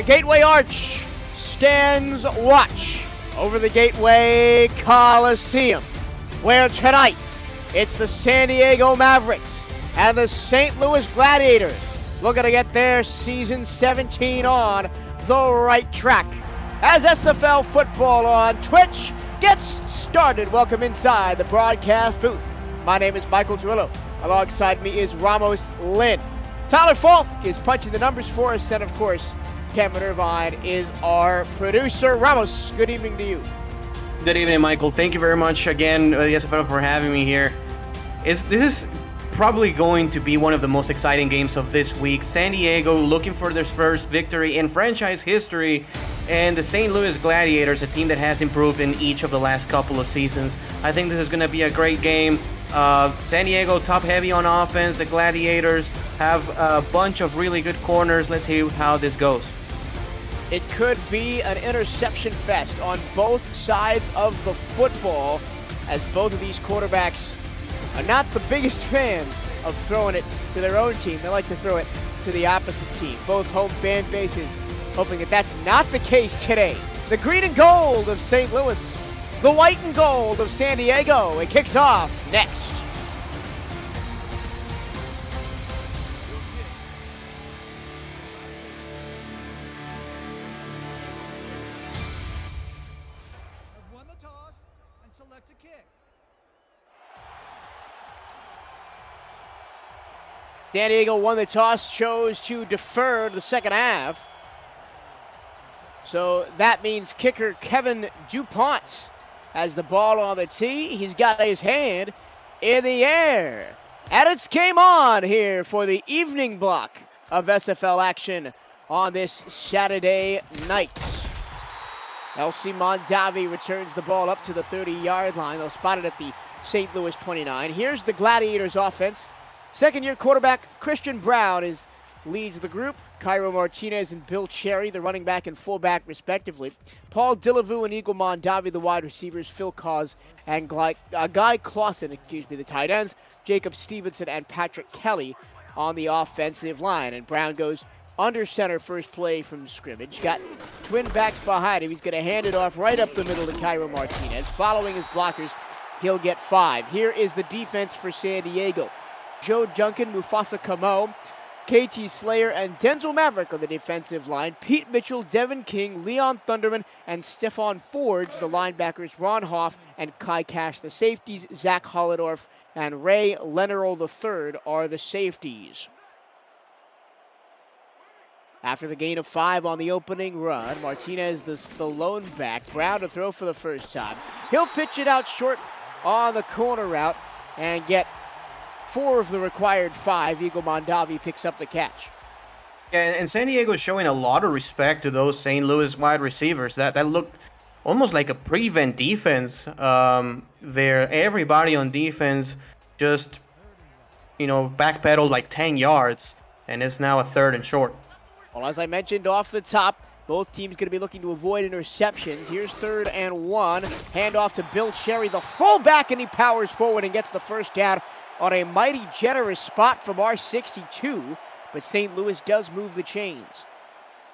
The Gateway Arch stands watch over the Gateway Coliseum, where tonight it's the San Diego Mavericks and the St. Louis Gladiators looking to get their season 17 on the right track. As SFL football on Twitch gets started, welcome inside the broadcast booth. My name is Michael Turillo. Alongside me is Ramos Lynn. Tyler Falk is punching the numbers for us, and of course, Cameron Irvine is our producer. Ramos, good evening to you. Good evening, Michael. Thank you very much again, the SFL, for having me here. This is probably going to be one of the most exciting games of this week. San Diego looking for their first victory in franchise history, and the St. Louis Gladiators, a team that has improved in each of the last couple of seasons. I think this is going to be a great game. San Diego top heavy on offense. The Gladiators have a bunch of really good corners. Let's see how this goes. It could be an interception fest on both sides of the football, as both of these quarterbacks are not the biggest fans of throwing it to their own team. They like to throw it to the opposite team. Both home fan bases hoping that that's not the case today. The green and gold of St. Louis, the white and gold of San Diego. It kicks off next. Won the toss and select a kick. San Diego won the toss, chose to defer the second half. So that means kicker Kevin DuPont has the ball on the tee. He's got his hand in the air. And it's game on here for the evening block of SFL action on this Saturday night. LC Mondavi returns the ball up to the 30-yard line. They'll spot it at the St. Louis 29. Here's the Gladiators offense. Second-year quarterback Christian Brown leads the group. Cairo Martinez and Bill Cherry, the running back and fullback, respectively. Paul Dillavu and Eagle Mondavi, the wide receivers. Phil Cause and Guy Clausen, the tight ends. Jacob Stevenson and Patrick Kelly on the offensive line. And Brown goes under center first play from scrimmage. Got twin backs behind him. He's going to hand it off right up the middle to Cairo Martinez. Following his blockers, he'll get 5. Here is the defense for San Diego. Joe Duncan, Mufasa Camo, KT Slayer, and Denzel Maverick on the defensive line. Pete Mitchell, Devin King, Leon Thunderman, and Stefan Forge, the linebackers. Ron Hoff and Kai Cash, the safeties. Zach Holledorf and Ray Lenerol III are the safeties. After the gain of 5 on the opening run, Martinez, the lone back. Brown to throw for the first time. He'll pitch it out short on the corner route and get 4 of the required 5. Eagle Mondavi picks up the catch. Yeah, and San Diego is showing a lot of respect to those St. Louis wide receivers. That looked almost like a prevent defense there. Everybody on defense just, backpedaled like 10 yards, and it's now a 3rd and short. Well, as I mentioned off the top, both teams going to be looking to avoid interceptions. Here's 3rd and 1. Handoff to Bill Cherry, the fullback, and he powers forward and gets the first down on a mighty generous spot from R62, but St. Louis does move the chains.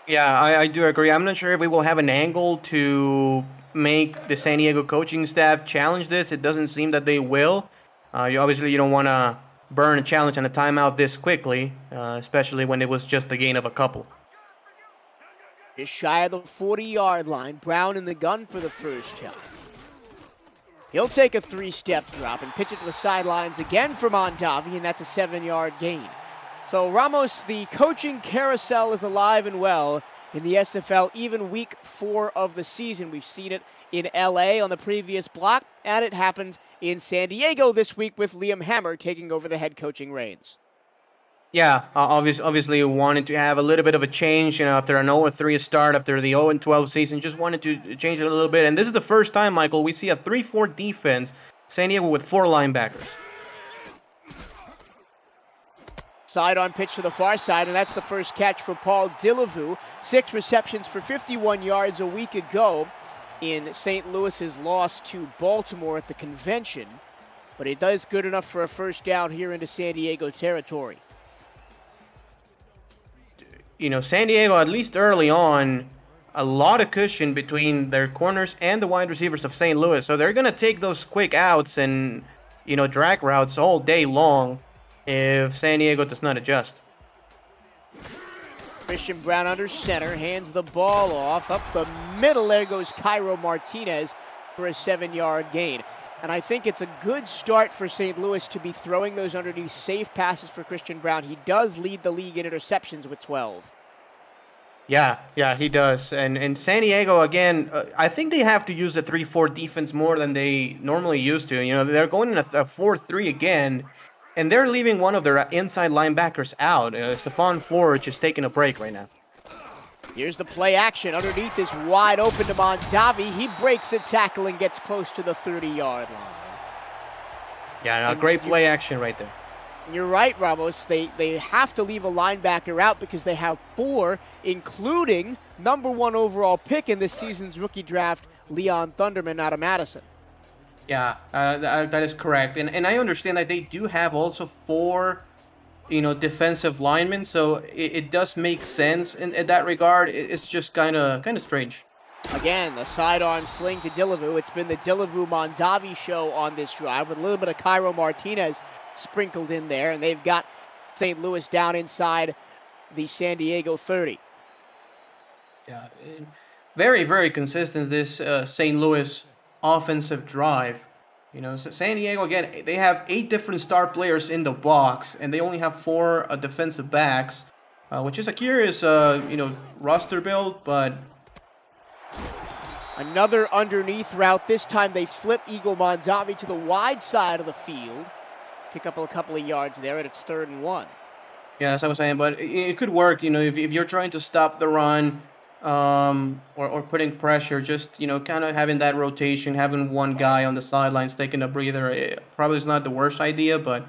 Yeah, I do agree. I'm not sure if we will have an angle to make the San Diego coaching staff challenge this. It doesn't seem that they will. You don't want to burn a challenge and a timeout this quickly, especially when it was just a gain of a couple. Just shy of the 40-yard line. Brown in the gun for the first time. He'll take a 3-step drop and pitch it to the sidelines again for Mondavi, and that's a 7-yard gain. So Ramos, the coaching carousel is alive and well in the SFL, even week 4 of the season. We've seen it in LA on the previous block, and it happened in San Diego this week with Liam Hammer taking over the head coaching reins. Yeah, obviously wanted to have a little bit of a change, after an 0-3 start, after the 0-12 season, just wanted to change it a little bit. And this is the first time, Michael, we see a 3-4 defense, San Diego with 4 linebackers. Side-on pitch to the far side, and that's the first catch for Paul Dillavu. 6 receptions for 51 yards a week ago in St. Louis's loss to Baltimore at the convention. But it does good enough for a first down here into San Diego territory. San Diego, at least early on, a lot of cushion between their corners and the wide receivers of St. Louis. So they're going to take those quick outs and, drag routes all day long if San Diego does not adjust. Christian Brown under center, hands the ball off. Up the middle, there goes Cairo Martinez for a 7-yard gain. And I think it's a good start for St. Louis to be throwing those underneath safe passes for Christian Brown. He does lead the league in interceptions with 12. Yeah, he does. And San Diego, again, I think they have to use the 3-4 defense more than they normally used to. They're going in a 4-3 again, and they're leaving one of their inside linebackers out. Stephon Forge is taking a break right now. Here's the play action. Underneath is wide open to Mondavi. He breaks a tackle and gets close to the 30-yard line. Yeah, great play action right there. You're right, Ramos. They have to leave a linebacker out because they have 4, including number 1 overall pick in this season's rookie draft, Leon Thunderman out of Madison. Yeah, that is correct. And I understand that they do have also 4, defensive linemen, so it does make sense in that regard. It's just kind of strange. Again, the sidearm sling to Dillavu. It's been the Dillavu-Mondavi show on this drive with a little bit of Cairo Martinez sprinkled in there, and they've got St. Louis down inside the San Diego 30. Yeah, very, very consistent, this St. Louis offensive drive. San Diego, again, they have 8 different star players in the box, and they only have 4 defensive backs, which is a curious, roster build, but... Another underneath route. This time they flip Eagle Mondavi to the wide side of the field. Pick up a couple of yards there, and it's 3rd and 1. Yeah, as I was saying, but it could work, if you're trying to stop the run, or putting pressure, just, kind of having that rotation, having one guy on the sidelines taking a breather, it probably is not the worst idea, but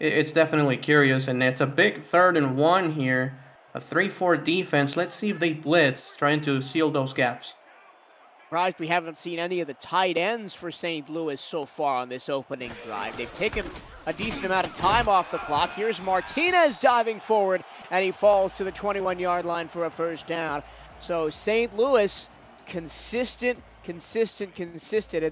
it's definitely curious, and it's a big 3rd and 1 here, a 3-4 defense. Let's see if they blitz, trying to seal those gaps. Surprised we haven't seen any of the tight ends for St. Louis so far on this opening drive. They've taken a decent amount of time off the clock. Here's Martinez diving forward, and he falls to the 21-yard line for a first down. So St. Louis, consistent. And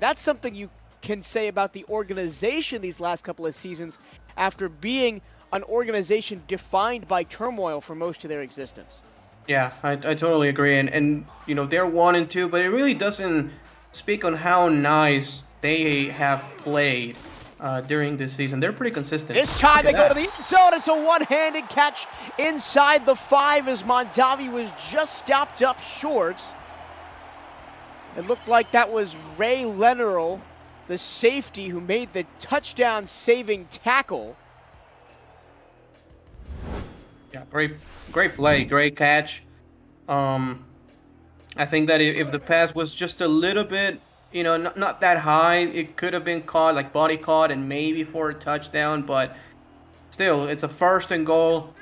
that's something you can say about the organization these last couple of seasons after being an organization defined by turmoil for most of their existence. Yeah, I totally agree. And they're 1-2, but it really doesn't speak on how nice they have played during this season. They're pretty consistent. This time they go to the end zone. It's a one-handed catch inside the 5 as Mondavi was just stopped up short. It looked like that was Ray Lenerl, the safety, who made the touchdown-saving tackle. Yeah, great play, great catch. I think that if the pass was just a little bit, not that high, it could have been caught, like body caught, and maybe for a touchdown. But still, it's a 1st and goal.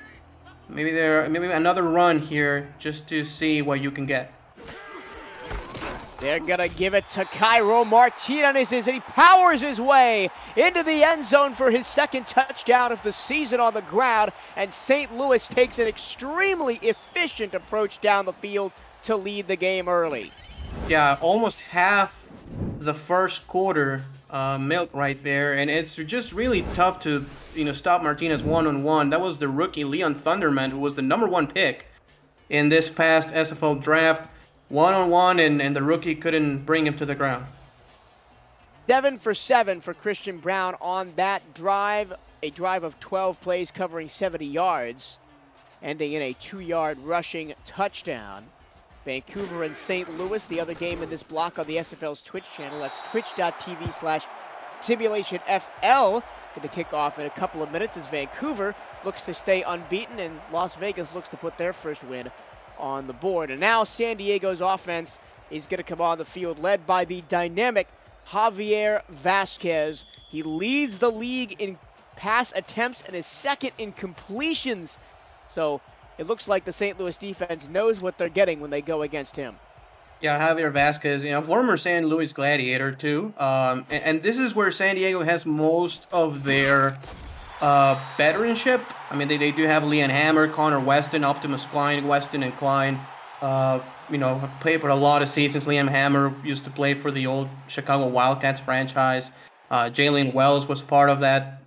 Maybe another run here just to see what you can get. They're going to give it to Cairo Martinez as he powers his way into the end zone for his 2nd touchdown of the season on the ground. And St. Louis takes an extremely efficient approach down the field to lead the game early. Yeah, almost half the first quarter milk right there. And it's just really tough to, stop Martinez one-on-one. That was the rookie Leon Thunderman, who was the number 1 pick in this past SFL draft. 1-on-1, and the rookie couldn't bring him to the ground. 7 for 7 for Christian Brown on that drive. A drive of 12 plays covering 70 yards, ending in a 2-yard rushing touchdown. Vancouver and St. Louis, the other game in this block on the SFL's Twitch channel. That's twitch.tv/SimulationFL. Going to kick off in a couple of minutes as Vancouver looks to stay unbeaten and Las Vegas looks to put their first win on the board. And now San Diego's offense is going to come on the field, led by the dynamic Javier Vasquez. He leads the league in pass attempts and is 2nd in completions. So it looks like the St. Louis defense knows what they're getting when they go against him. Yeah, Javier Vasquez, former San Luis Gladiator too. And this is where San Diego has most of their veteranship. I mean, they do have Leon Hammer, Connor Weston, Optimus Cline, Weston and Klein. Have played for a lot of seasons. Liam Hammer used to play for the old Chicago Wildcats franchise. Jalen Wells was part of that,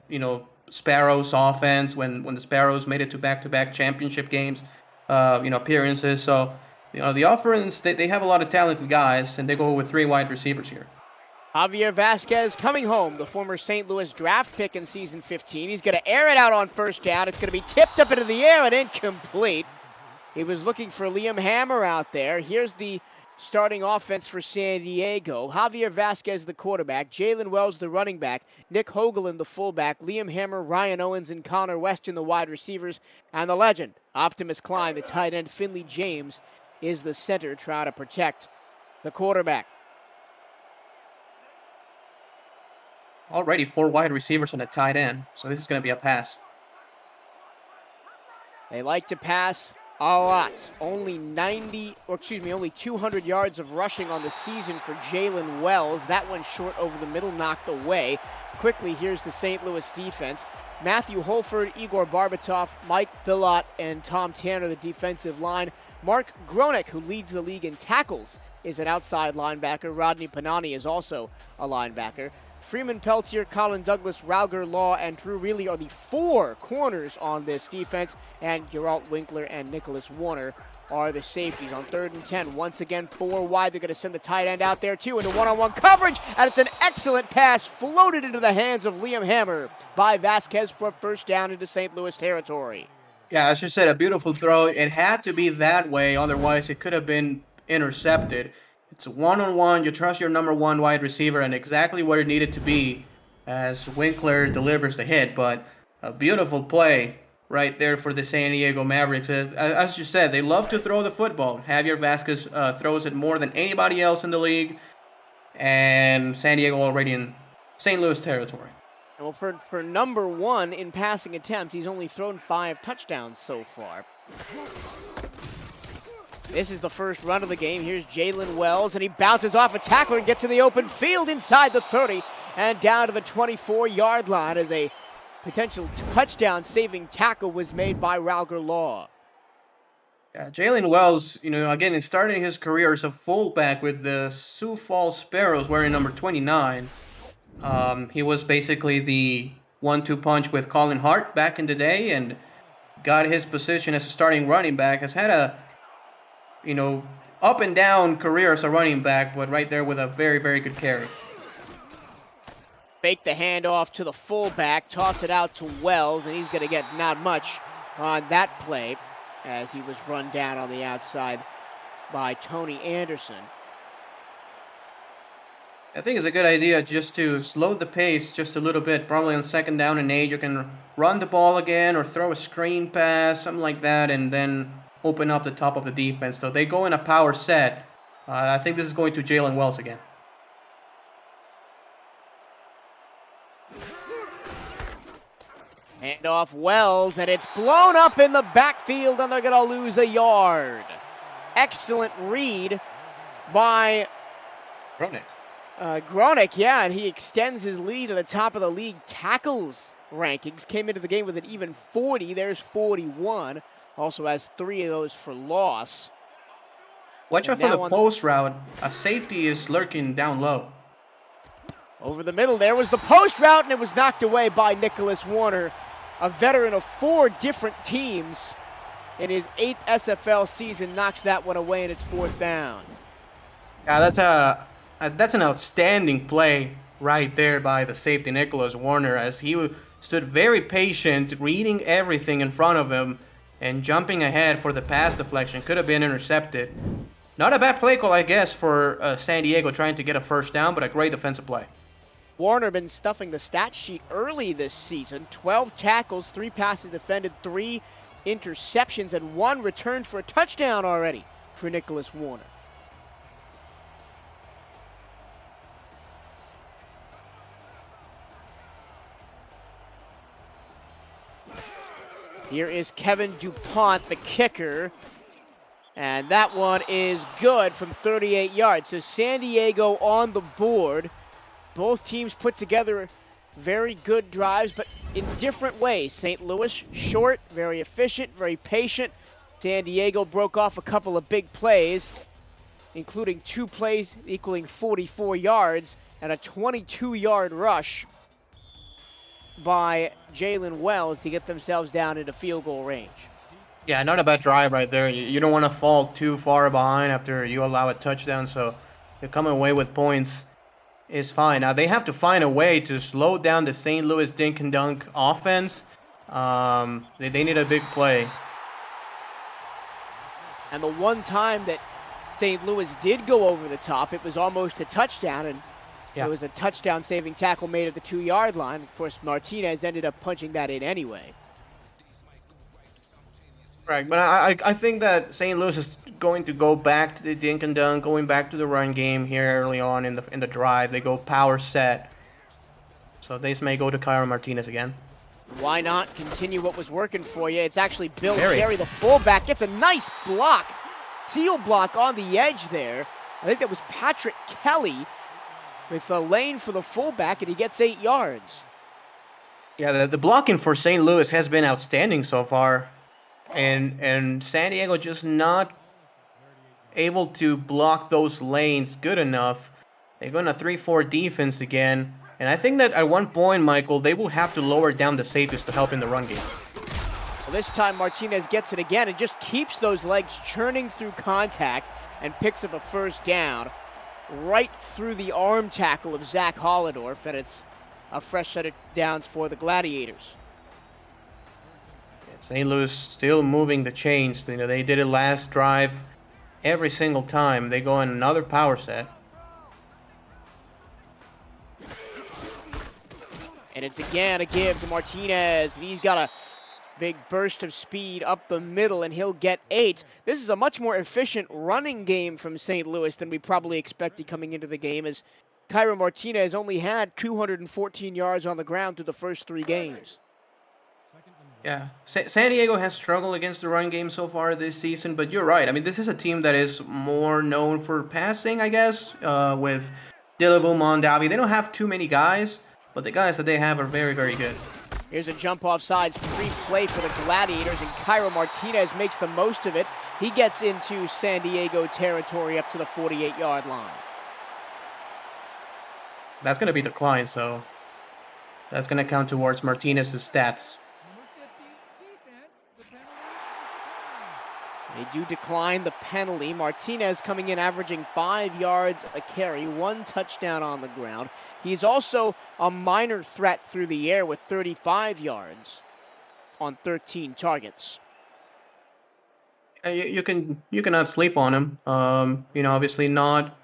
Sparrows offense when the Sparrows made it to back-to-back championship games, appearances. So, the offense, they have a lot of talented guys, and they go with 3 wide receivers here. Javier Vasquez coming home, the former St. Louis draft pick in season 15. He's going to air it out on first down. It's going to be tipped up into the air and incomplete. He was looking for Liam Hammer out there. Here's the starting offense for San Diego. Javier Vasquez, the quarterback. Jalen Wells, the running back. Nick Hoagland, the fullback. Liam Hammer, Ryan Owens, and Connor Weston, the wide receivers. And the legend, Optimus Cline, the tight end. Finley James is the center, trying to protect the quarterback. Already 4 wide receivers on a tight end, so this is going to be a pass. They like to pass a lot. Only 200 yards of rushing on the season for Jalen Wells. That one short over the middle, knocked away. Quickly, here's the St. Louis defense. Matthew Holford, Igor Barbatov, Mike Billot, and Tom Tanner, the defensive line. Mark Gronick, who leads the league in tackles, is an outside linebacker. Rodney Panani is also a linebacker. Freeman Peltier, Colin Douglas, Ralger Law, and Drew Reilly are the 4 corners on this defense, and Geralt Winkler and Nicholas Warner are the safeties. On 3rd and 10, once again 4 wide. They're going to send the tight end out there too into one-on-one coverage, and it's an excellent pass floated into the hands of Liam Hammer by Vasquez for first down into St. Louis territory. Yeah, as you said, a beautiful throw. It had to be that way, otherwise it could have been intercepted. It's a one-on-one. You trust your number 1 wide receiver, and exactly what it needed to be as Winkler delivers the hit. But a beautiful play right there for the San Diego Mavericks. As you said, they love to throw the football. Javier Vasquez throws it more than anybody else in the league, and San Diego already in St. Louis territory. Well, for number 1 in passing attempts, he's only thrown 5 touchdowns so far. This is the first run of the game. Here's Jalen Wells, and he bounces off a tackler and gets to the open field inside the 30 and down to the 24-yard line as a potential touchdown-saving tackle was made by Ralger Law. Yeah, Jalen Wells, again, is starting his career as a fullback with the Sioux Falls Sparrows wearing number 29. He was basically the 1-2 punch with Colin Hart back in the day and got his position as a starting running back. Has had a up and down career as a running back, but right there with a very, very good carry. Fake the handoff to the fullback, toss it out to Wells, and he's going to get not much on that play as he was run down on the outside by Tony Anderson. I think it's a good idea just to slow the pace just a little bit. Probably on 2nd down and 8, you can run the ball again or throw a screen pass, something like that, and then open up the top of the defense. So they go in a power set. I think this is going to Jalen Wells again. Handoff Wells, and it's blown up in the backfield, and they're going to lose a yard. Excellent read by Gronick. Gronick, yeah, and he extends his lead to the top of the league tackles rankings. Came into the game with an even 40. There's 41. Also has 3 of those for loss. Watch out for the post route. A safety is lurking down low. Over the middle, there was the post route, and it was knocked away by Nicholas Warner, a veteran of 4 different teams. In his 8th SFL season, knocks that one away, and it's 4th down. Yeah, that's an outstanding play right there by the safety Nicholas Warner, as he stood very patient, reading everything in front of him, and jumping ahead for the pass deflection. Could have been intercepted. Not a bad play call, I guess, for San Diego trying to get a first down, but a great defensive play. Warner been stuffing the stat sheet early this season. 12 tackles, 3 passes defended, 3 interceptions, and 1 return for a touchdown already for Nicholas Warner. Here is Kevin DuPont, the kicker. And that one is good from 38 yards. So San Diego on the board. Both teams put together very good drives, but in different ways. St. Louis, short, very efficient, very patient. San Diego broke off a couple of big plays, including 2 plays equaling 44 yards and a 22-yard rush by Jalen Wells to get themselves down into field goal range. Yeah, not a bad drive right there. You don't want to fall too far behind after you allow a touchdown, so you're coming away with points is fine. Now, they have to find a way to slow down the St. Louis dink and dunk offense. They need a big play. And the one time that St. Louis did go over the top, it was almost a touchdown, and it was a touchdown-saving tackle made at the 2-yard line. Of course, Martinez ended up punching that in anyway. Right, but I think that St. Louis is going to go back to the dink and dunk, going back to the run game here early on in the drive. They go power set, so they may go to Cairo Martinez again. Why not continue what was working for you? It's actually Bill Sherry, the fullback, gets a nice block, seal block on the edge there. I think that was Patrick Kelly with a lane for the fullback, and he gets 8 yards. Yeah, the blocking for St. Louis has been outstanding so far. And San Diego just not able to block those lanes good enough. They're going to 3-4 defense again. And I think that at one point, Michael, they will have to lower down the safeties to help in the run game. Well, this time Martinez gets it again and just keeps those legs churning through contact and picks up a first down right through the arm tackle of Zach Holladorf, and it's a fresh set of downs for the Gladiators. St. Louis still moving the chains. You know, they did it last drive every single time. They go in another power set. And it's again a give to Martinez, and he's got a big burst of speed up the middle, and he'll get 8. This is a much more efficient running game from St. Louis than we probably expected coming into the game, as Cairo Martinez only had 214 yards on the ground through the first 3 games. Yeah, San Diego has struggled against the run game so far this season, but you're right. I mean, this is a team that is more known for passing, I guess, with Delavu, Mondavi. They don't have too many guys, but the guys that they have are very, very good. Here's a jump off sides, free play for the Gladiators, and Cairo Martinez makes the most of it. He gets into San Diego territory up to the 48-yard line. That's going to be declined, so that's going to count towards Martinez's stats. They do decline the penalty. Martinez coming in averaging 5 yards a carry, 1 touchdown on the ground. He's also a minor threat through the air with 35 yards on 13 targets. You cannot sleep on him. You know, obviously not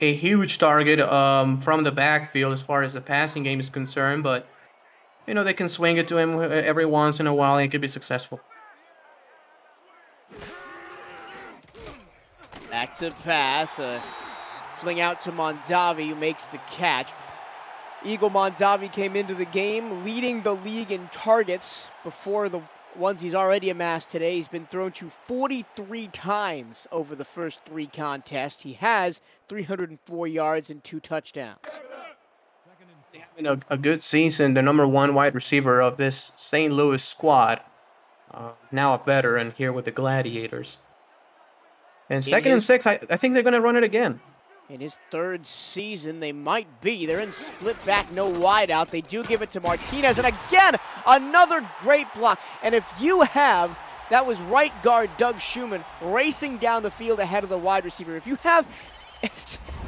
a huge target from the backfield as far as the passing game is concerned, but you know, they can swing it to him every once in a while and he could be successful. Back to pass, fling out to Mondavi, who makes the catch. Eagle Mondavi came into the game leading the league in targets before the ones he's already amassed today. He's been thrown to 43 times over the first 3 contests. He has 304 yards and 2 touchdowns. Having a good season, the number 1 wide receiver of this St. Louis squad, now a veteran here with the Gladiators. And second and 6, I think they're going to run it again. In his 3rd season, they might be. They're in split back, no wide out. They do give it to Martinez. And again, another great block. And if you have, that was right guard Doug Schumann racing down the field ahead of the wide receiver. If you have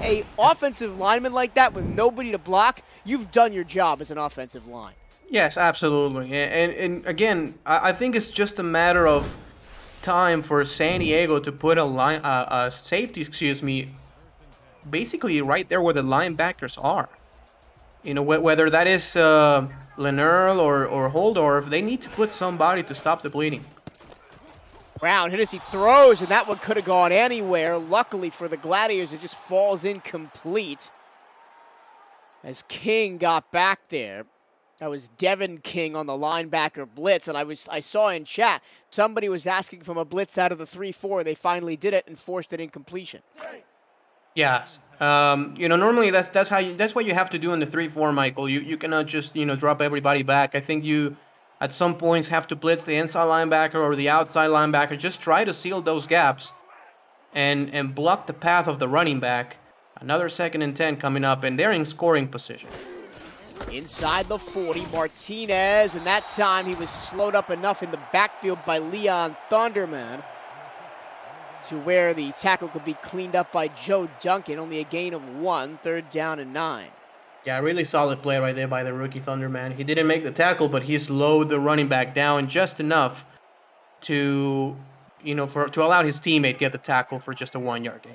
a offensive lineman like that with nobody to block, you've done your job as an offensive line. Yes, absolutely. And again, I think it's just a matter of time for San Diego to put a safety, basically right there where the linebackers are. You know, whether that is Lenerl or Holdorf, they need to put somebody to stop the bleeding. Brown hit as he throws, and that one could have gone anywhere. Luckily for the Gladiators, it just falls incomplete as King got back there. That was Devin King on the linebacker blitz, and I saw in chat somebody was asking from a blitz out of the 3-4. They finally did it and forced it incompletion. Yeah. Normally that's what you have to do in the 3-4, Michael. You cannot just drop everybody back. I think you at some points have to blitz the inside linebacker or the outside linebacker. Just try to seal those gaps and block the path of the running back. Another 2nd and 10 coming up, and they're in scoring position. Inside the 40, Martinez, and that time he was slowed up enough in the backfield by Leon Thunderman to where the tackle could be cleaned up by Joe Duncan. Only a gain of 1, 3rd down and 9. Yeah, really solid play right there by the rookie Thunderman. He didn't make the tackle, but he slowed the running back down just enough to, to allow his teammate get the tackle for just a 1-yard gain.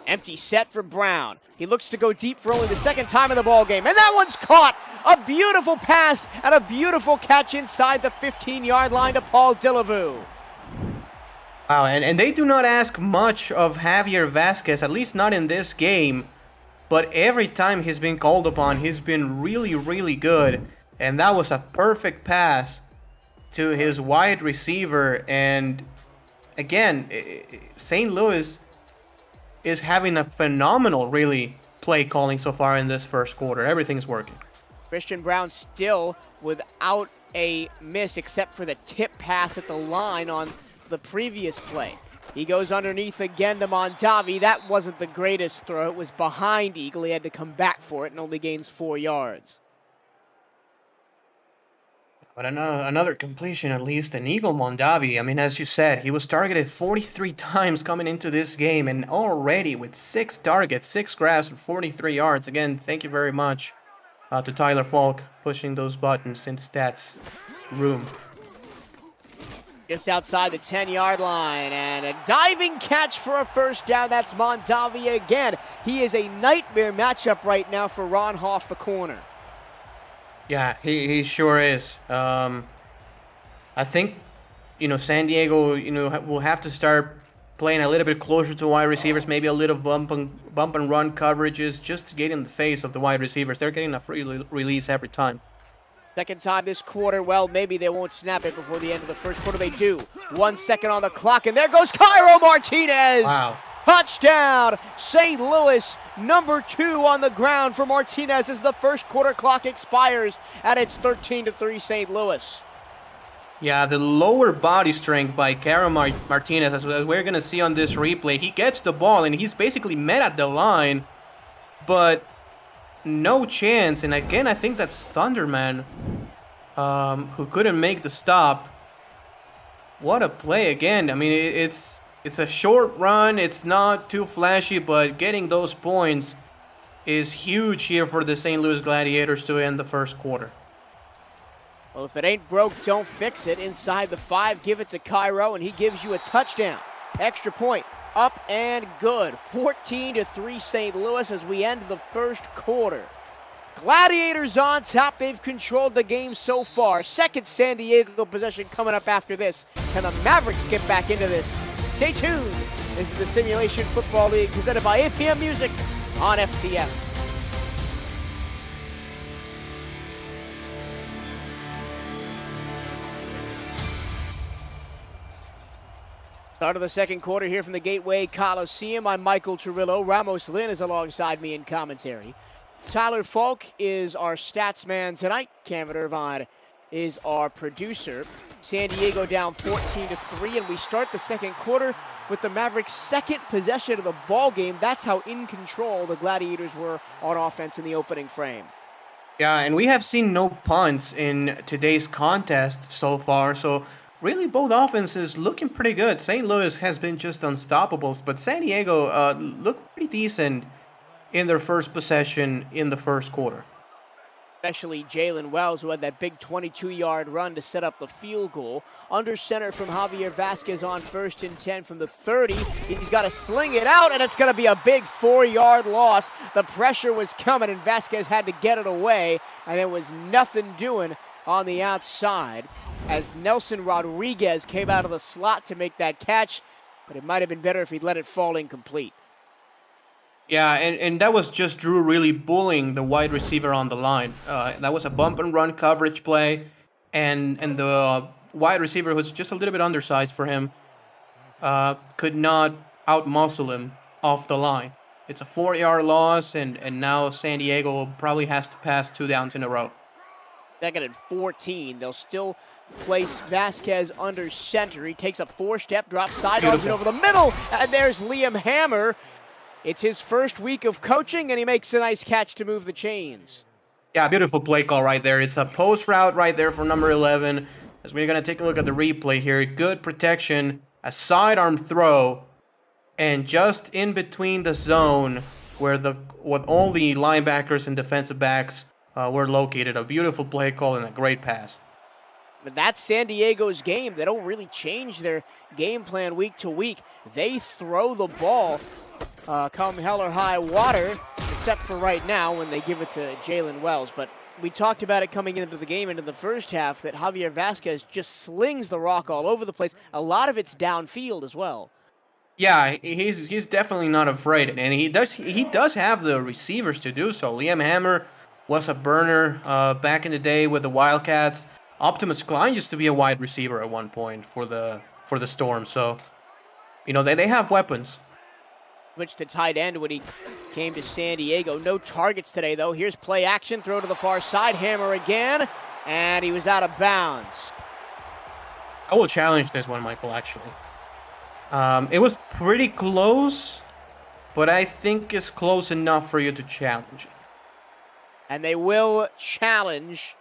Empty set for Brown. He looks to go deep for only the 2nd time in the ball game, and that one's caught. A beautiful pass and a beautiful catch inside the 15-yard line to Paul Dillevue. Wow, and they do not ask much of Javier Vasquez, at least not in this game. But every time he's been called upon, he's been really, really good. And that was a perfect pass to his wide receiver. And again, St. Louis is having a phenomenal, really, play calling so far in this first quarter. Everything's working. Christian Brown still without a miss except for the tip pass at the line on the previous play. He goes underneath again to Mondavi. That wasn't the greatest throw. It was behind Eagle. He had to come back for it and only gains 4 yards. But another completion, at least, and Eagle Mondavi, I mean, as you said, he was targeted 43 times coming into this game, and already with 6 targets, 6 grabs for 43 yards. Again, thank you very much to Tyler Falk pushing those buttons into stats room. Just outside the 10-yard line, and a diving catch for a 1st down. That's Mondavi again. He is a nightmare matchup right now for Ron Hoff, the corner. Yeah, he sure is. I think, San Diego, will have to start playing a little bit closer to wide receivers, maybe a little bump and run coverages just to get in the face of the wide receivers. They're getting a free release every time. 2nd time this quarter. Well, maybe they won't snap it before the end of the first quarter. They do. 1 second on the clock, and there goes Cairo Martinez. Wow. Touchdown, St. Louis. Number 2 on the ground for Martinez as the first quarter clock expires, and it's 13-3 St. Louis. Yeah, the lower body strength by Cairo Martinez, as we're going to see on this replay. He gets the ball, and he's basically met at the line, but no chance. And again, I think that's Thunderman who couldn't make the stop. What a play again. I mean, it's a short run. It's not too flashy, but getting those points is huge here for the St. Louis Gladiators to end the first quarter. Well, if it ain't broke, don't fix it. Inside the 5, give it to Cairo, and he gives you a touchdown. Extra point. Up and good. 14-3 St. Louis as we end the first quarter. Gladiators on top. They've controlled the game so far. 2nd San Diego possession coming up after this. Can the Mavericks get back into this? Stay tuned. This is the Simulation Football League presented by APM Music on FTF. Start of the second quarter here from the Gateway Coliseum. I'm Michael Turillo. Ramos Lynn is alongside me in commentary. Tyler Falk is our stats man tonight. Cameron Irvine is our producer. San Diego down 14-3, and we start the second quarter with the Mavericks' 2nd possession of the ball game. That's how in control the Gladiators were on offense in the opening frame. Yeah, and we have seen no punts in today's contest so far, so really both offenses looking pretty good. St. Louis has been just unstoppable, but San Diego looked pretty decent in their first possession in the first quarter. Especially Jalen Wells, who had that big 22-yard run to set up the field goal. Under center from Javier Vasquez on 1st and 10 from the 30. He's got to sling it out, and it's going to be a big 4-yard loss. The pressure was coming, and Vasquez had to get it away, and there was nothing doing on the outside as Nelson Rodriguez came out of the slot to make that catch, but it might have been better if he'd let it fall incomplete. Yeah, and that was just Drew really bullying the wide receiver on the line. That was a bump and run coverage play, and the wide receiver was just a little bit undersized for him. Could not out-muscle him off the line. It's a 4-yard loss, and now San Diego probably has to pass 2 downs in a row. 2nd and 14. They'll still place Vasquez under center. He takes a 4-step drop, sidearms it over the middle, and there's Liam Hammer. It's his first week of coaching, and he makes a nice catch to move the chains. Yeah, beautiful play call right there. It's a post route right there for number 11. As we're going to take a look at the replay here. Good protection, a sidearm throw, and just in between the zone where all the linebackers and defensive backs were located. A beautiful play call and a great pass. But that's San Diego's game. They don't really change their game plan week to week. They throw the ball come hell or high water, except for right now when they give it to Jalen Wells. But we talked about it coming into the game, into the first half, that Javier Vasquez just slings the rock all over the place. A lot of it's downfield as well. Yeah, he's definitely not afraid, and he does have the receivers to do so. Liam Hammer was a burner back in the day with the Wildcats. Optimus Cline used to be a wide receiver at one point for the Storm. So, they have weapons. Switched to tight end when he came to San Diego. No targets today, though. Here's play action. Throw to the far side. Hammer again. And he was out of bounds. I will challenge this one, Michael, actually. It was pretty close, but I think it's close enough for you to challenge it. And they will challenge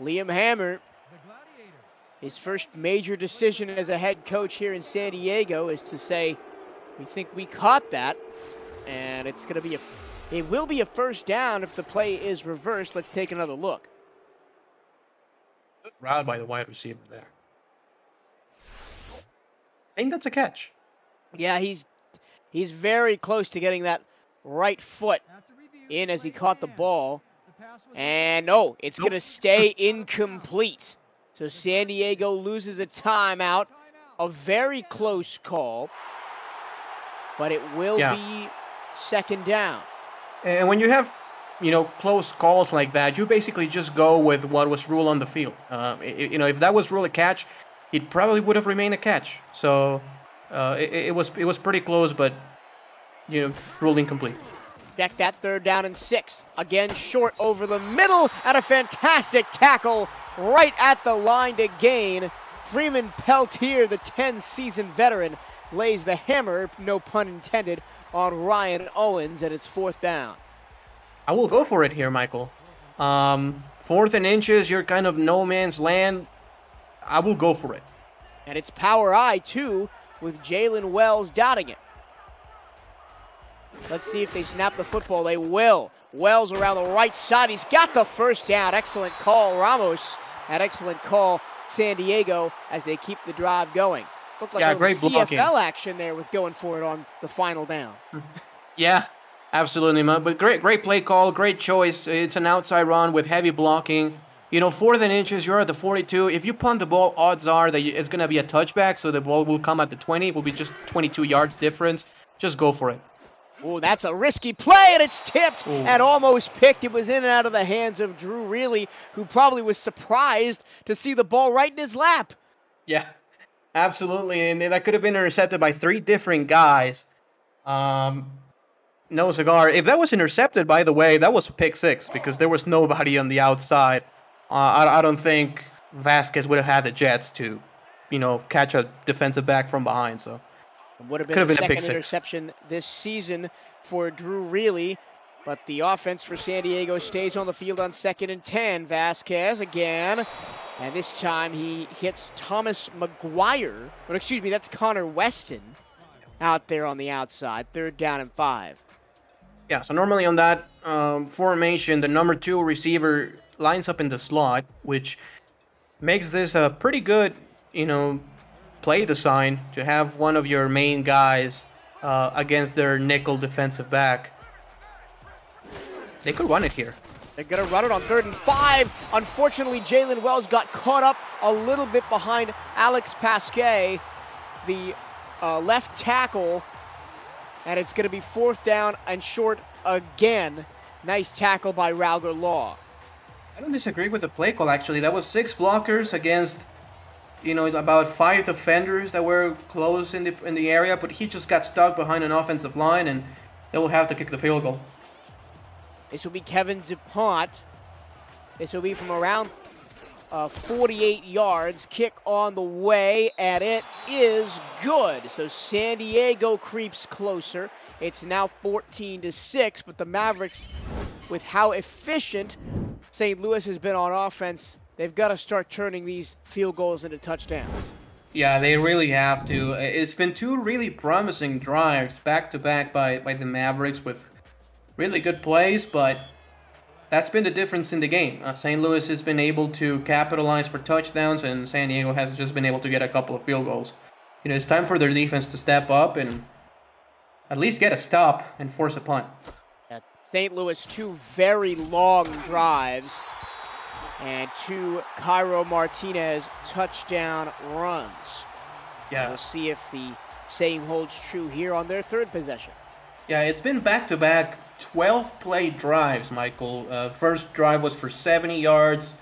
Liam Hammer. The Gladiators. His first major decision as a head coach here in San Diego is to say, we think we caught that, and it will be a first down if the play is reversed. Let's take another look. Good route by the wide receiver there. I think that's a catch. Yeah, he's very close to getting that right foot After review, in as he play caught the stand. ball. The pass was And no, it's going to stay incomplete. So San Diego loses a timeout. A very close call, but it will be second down. And when you have, close calls like that, you basically just go with what was ruled on the field. If that was ruled a catch, it probably would have remained a catch. So it was pretty close, but ruled incomplete. Check that, 3rd down and 6. Again, short over the middle, and a fantastic tackle right at the line to gain. Freeman Peltier, the 10-season veteran, lays the hammer, no pun intended, on Ryan Owens, and it's 4th down. I will go for it here, Michael. 4th and inches, you're kind of no man's land. I will go for it. And it's power I, too, with Jalen Wells dotting it. Let's see if they snap the football. They will. Wells around the right side. He's got the first down. Excellent call, Ramos. An excellent call, San Diego, as they keep the drive going. Looked like a great blocking. CFL action there with going for it on the final down. Yeah, absolutely, man. But great play call, great choice. It's an outside run with heavy blocking. 4th and inches, you're at the 42. If you punt the ball, odds are that it's going to be a touchback, so the ball will come at the 20. It will be just 22 yards difference. Just go for it. Oh, that's a risky play, and it's tipped Ooh. and almost picked. It was in and out of the hands of Drew Reilly, who probably was surprised to see the ball right in his lap. Yeah, absolutely. And that could have been intercepted by 3 different guys. No cigar. If that was intercepted, by the way, that was a pick 6 because there was nobody on the outside. I don't think Vasquez would have had the jets to, catch a defensive back from behind. So it would have been the second interception this season for Drew Reilly. But the offense for San Diego stays on the field on 2nd and 10. Vasquez again. And this time he hits Thomas McGuire. But excuse me, that's Connor Weston out there on the outside. 3rd down and 5. Yeah, so normally on that formation, the number 2 receiver lines up in the slot, which makes this a pretty good, play design to have one of your main guys against their nickel defensive back. They could run it here. They're going to run it on 3rd and 5. Unfortunately, Jalen Wells got caught up a little bit behind Alex Pasquet, the left tackle, and it's going to be 4th down and short again. Nice tackle by Rauger Law. I don't disagree with the play call, actually. That was 6 blockers against, about 5 defenders that were close in the area, but he just got stuck behind an offensive line, and They will have to kick the field goal. This will be Kevin DuPont. This will be from around 48 yards. Kick on the way, and it is good. So San Diego creeps closer. It's now 14-6, but the Mavericks, with how efficient St. Louis has been on offense, they've got to start turning these field goals into touchdowns. Yeah, they really have to. It's been two really promising drives back-to-back by the Mavericks with really good plays, but that's been the difference in the game. St. Louis has been able to capitalize for touchdowns, and San Diego has just been able to get a couple of field goals. It's time for their defense to step up and at least get a stop and force a punt. St. Louis, two very long drives and two Cairo Martinez touchdown runs. Yeah. We'll see if the saying holds true here on their third possession. Yeah, it's been back-to-back 12-play drives, Michael. First drive was for 70 yards,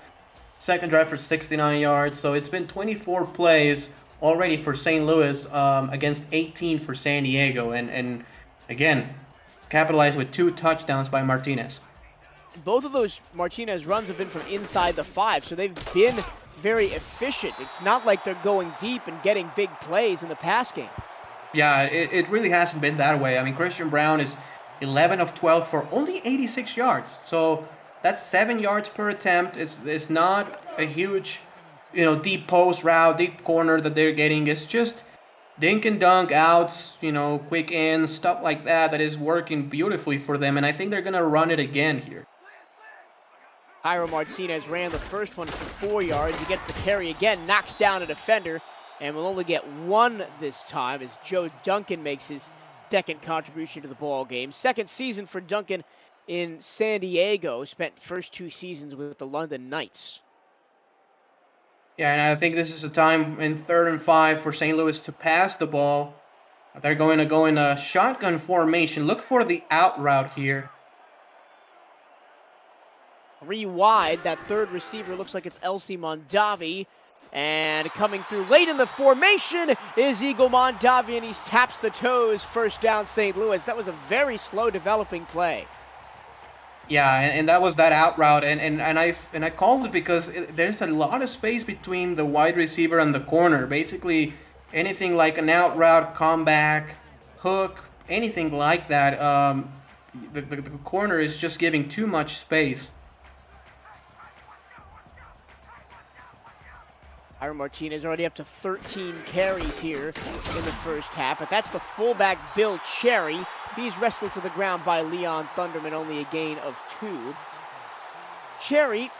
second drive for 69 yards, so it's been 24 plays already for St. Louis against 18 for San Diego, and again, capitalized with 2 touchdowns by Martinez. Both of those Martinez runs have been from inside the 5, so they've been very efficient. It's not like they're going deep and getting big plays in the pass game. Yeah, it really hasn't been that way. I mean, Christian Brown is 11 of 12 for only 86 yards. So that's 7 yards per attempt. It's not a huge, deep post route, deep corner that they're getting. It's just dink and dunk outs, quick ins, stuff like that is working beautifully for them. And I think they're going to run it again here. Cairo Martinez ran the first one for 4 yards. He gets the carry again, knocks down a defender, and will only get 1 this time as Joe Duncan makes his second contribution to the ball game. Second season for Duncan in San Diego. Spent first 2 seasons with the London Knights. Yeah, and I think this is a time in 3rd and 5 for St. Louis to pass the ball. They're going to go in a shotgun formation. Look for the out route here. 3 wide. That third receiver looks like it's Elsie Mondavi. And coming through late in the formation is Eagle Mondavi, and he taps the toes. First down, St. Louis. That was a very slow developing play. Yeah, and that was that out route, and I called it because there's a lot of space between the wide receiver and the corner. Basically, anything like an out route, comeback, hook, anything like that, the corner is just giving too much space. Cairo Martinez already up to 13 carries here in the first half, but that's the fullback Bill Cherry. He's wrestled to the ground by Leon Thunderman, only a gain of 2. Cherry,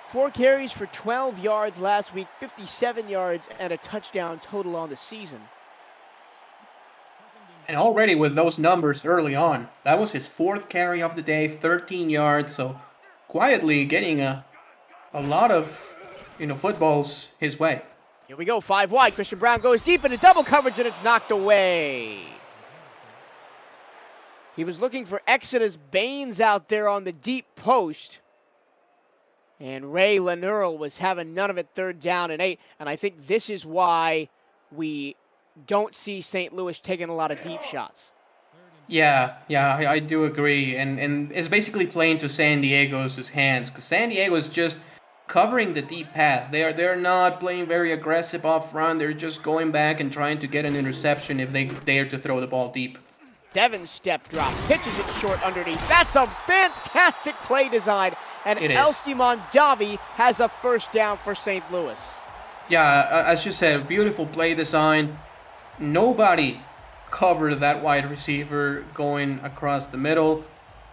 4 carries for 12 yards last week, 57 yards and a touchdown total on the season. And already with those numbers early on, that was his 4th carry of the day, 13 yards, so quietly getting a lot of footballs his way. Here we go, 5 wide. Christian Brown goes deep into double coverage, and it's knocked away. He was looking for Exodus Baines out there on the deep post. And Ray Lenerl was having none of it, 3rd down and 8. And I think this is why we don't see St. Louis taking a lot of deep shots. Yeah, I do agree. And it's basically playing to San Diego's hands, because San Diego is just covering the deep pass. They're not playing very aggressive up front. They're just going back and trying to get an interception if they dare to throw the ball deep. Devin step drop, pitches it short underneath. That's a fantastic play design. And Elsie Mondavi has a first down for St. Louis. Yeah, as you said, beautiful play design. Nobody covered that wide receiver going across the middle.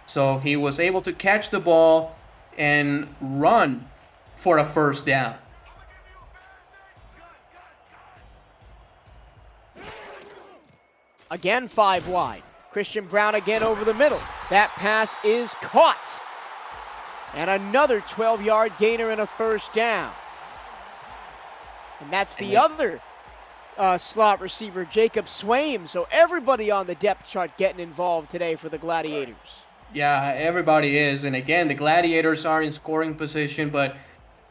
So he was able to catch the ball and run for a first down. Again, 5 wide. Christian Brown again over the middle. That pass is caught. And another 12-yard gainer and a first down. And that's the other slot receiver, Jacob Swaim. So everybody on the depth chart getting involved today for the Gladiators. Yeah, everybody is. And again, the Gladiators are in scoring position, but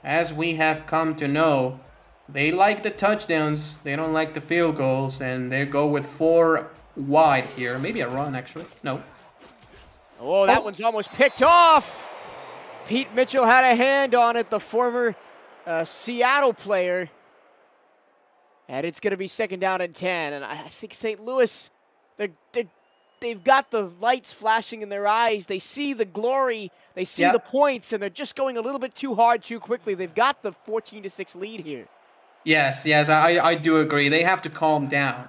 as we have come to know, they like the touchdowns, they don't like the field goals, and they go with 4 wide here. Maybe a run, actually. No. Oh, that one's almost picked off. Pete Mitchell had a hand on it, the former Seattle player. And it's going to be 2nd down and 10. And I think St. Louis, they've got the lights flashing in their eyes. They see the glory. They see the points, and they're just going a little bit too hard too quickly. They've got the 14-6 lead here. Yes, I do agree. They have to calm down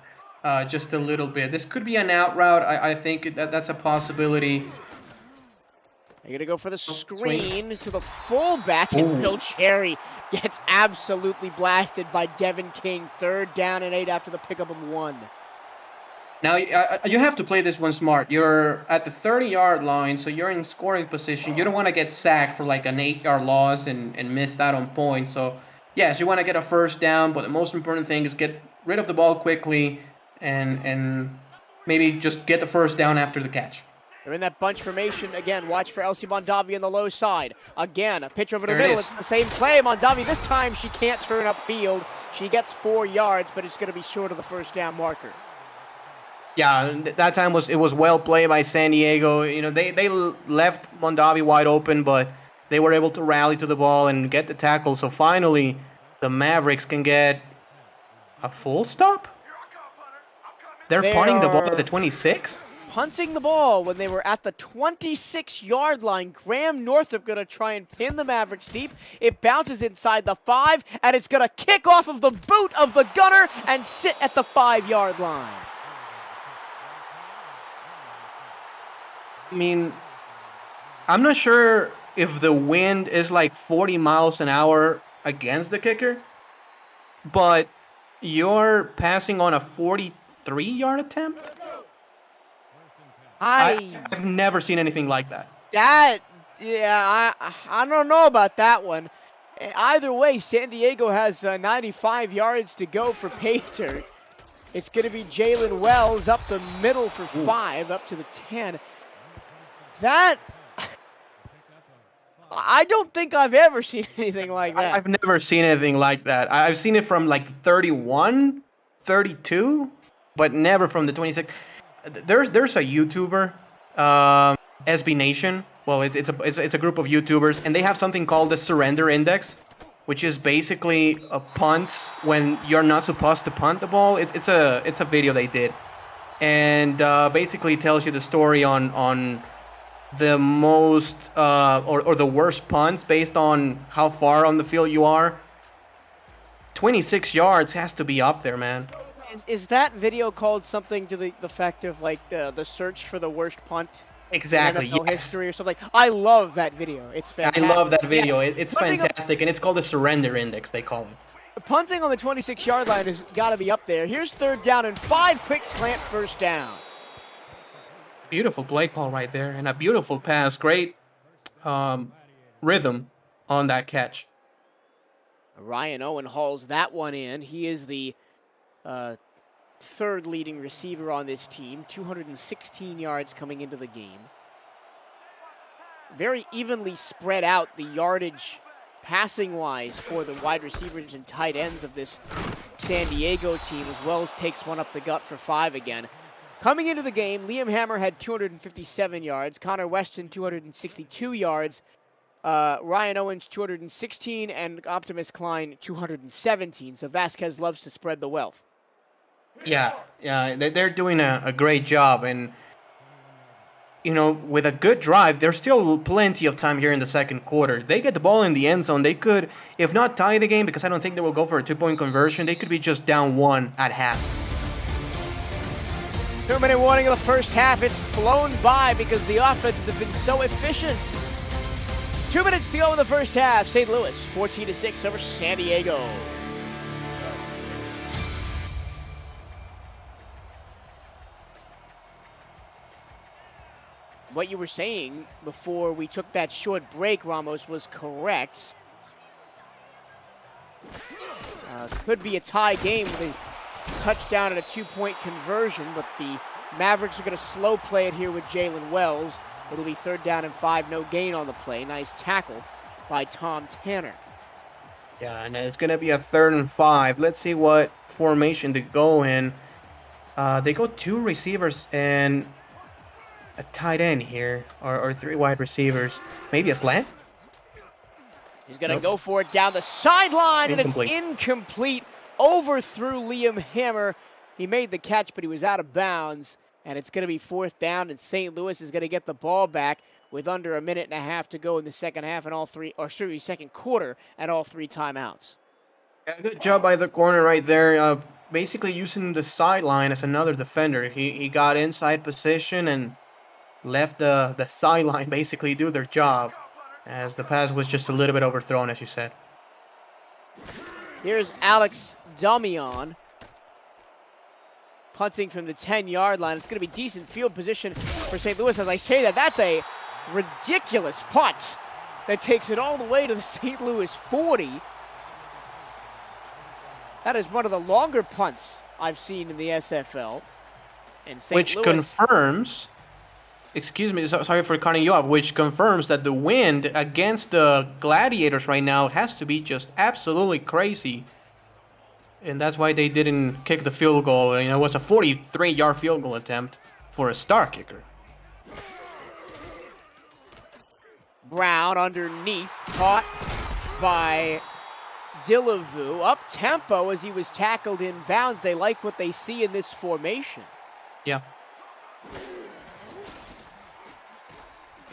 just a little bit. This could be an out route. I think that's a possibility. They're going to go for the screen to the fullback, and Bill Cherry gets absolutely blasted by Devin King. 3rd down and 8 after the pickup of 1. Now, you have to play this one smart. You're at the 30-yard line, so you're in scoring position. You don't want to get sacked for like an 8-yard loss and miss out on points. So, yes, you want to get a 1st down, but the most important thing is get rid of the ball quickly and maybe just get the 1st down after the catch. They're in that bunch formation. Again, watch for Elsie Mondavi on the low side. Again, a pitch over the middle. It's the same play. Mondavi, this time she can't turn upfield. She gets 4 yards, but it's going to be short of the 1st down marker. Yeah, that time it was well played by San Diego. You know, they left Mondavi wide open, but they were able to rally to the ball and get the tackle. So finally, the Mavericks can get a full stop. They're punting the ball at the 26? Punting the ball when they were at the 26-yard line. Graham Northrup going to try and pin the Mavericks deep. It bounces inside the 5, and it's going to kick off of the boot of the gunner and sit at the 5-yard line. I mean, I'm not sure if the wind is like 40 miles an hour against the kicker, but you're passing on a 43-yard attempt? I've never seen anything like that. I don't know about that one. Either way, San Diego has 95 yards to go for Pater. It's going to be Jalen Wells up the middle for 5, up to the 10. That, I don't think I've ever seen anything like that. I've never seen anything like that. I've seen it from like 31, 32, but never from the 26. There's a YouTuber, SB Nation. Well, it's a group of YouTubers, and they have something called the Surrender Index, which is basically a punt when you're not supposed to punt the ball. It's a video they did, and basically tells you the story on the most or the worst punts based on how far on the field you are. 26 yards has to be up there, man. Is that video called something to the effect of like the search for the worst punt? Exactly. In NFL history or something. I love that video. It's fantastic. I love that video. Yeah. It's fantastic, and it's called the Surrender Index. They call it. Punting on the 26-yard line has got to be up there. Here's 3rd down and 5. Quick slant, 1st down. Beautiful play call right there, and a beautiful pass. Great rhythm on that catch. Ryan Owen hauls that one in. He is the 3rd leading receiver on this team. 216 yards coming into the game. Very evenly spread out the yardage passing-wise for the wide receivers and tight ends of this San Diego team, as Wells takes one up the gut for 5 again. Coming into the game, Liam Hammer had 257 yards, Connor Weston 262 yards, Ryan Owens 216, and Optimus Cline 217. So Vasquez loves to spread the wealth. Yeah, they're doing a great job, and you know, with a good drive, there's still plenty of time here in the 2nd quarter. They get the ball in the end zone. They could, if not tie the game, because I don't think they will go for a 2-point conversion, they could be just down 1 at half. 2-minute warning of the 1st half. It's flown by because the offenses have been so efficient. 2 minutes to go in the 1st half. St. Louis 14-6 over San Diego. What you were saying before we took that short break, Ramos, was correct. Could be a tie game with a touchdown and a 2-point conversion, but the Mavericks are going to slow play it here with Jalen Wells. It'll be 3rd down and 5, no gain on the play. Nice tackle by Tom Tanner. Yeah, and it's going to be a 3rd and 5. Let's see what formation to go in. They go 2 receivers and a tight end here, or 3 wide receivers. Maybe a slant? He's going to Nope. go for it down the sideline, and it's Incomplete. incomplete. Overthrew Liam Hammer. He made the catch, but he was out of bounds, and it's going to be 4th down, and St. Louis is going to get the ball back with under a minute and a half to go in the second half and all 3, or sorry, second quarter and all 3 timeouts. Yeah, good job by the corner right there. Basically using the sideline as another defender. He got inside position and left the sideline basically do their job, as the pass was just a little bit overthrown, as you said. Here's Alex Damian punting from the 10-yard line. It's going to be decent field position for St. Louis. As I say that, that's a ridiculous punt that takes it all the way to the St. Louis 40. That is one of the longer punts I've seen in the SFL. And St. Which Louis confirms, excuse me, sorry for cutting you off, which confirms that the wind against the Gladiators right now has to be just absolutely crazy. And that's why they didn't kick the field goal. It was a 43-yard field goal attempt for a star kicker. Brown underneath, caught by Dillavu. Up tempo as he was tackled in bounds. They like what they see in this formation. Yeah.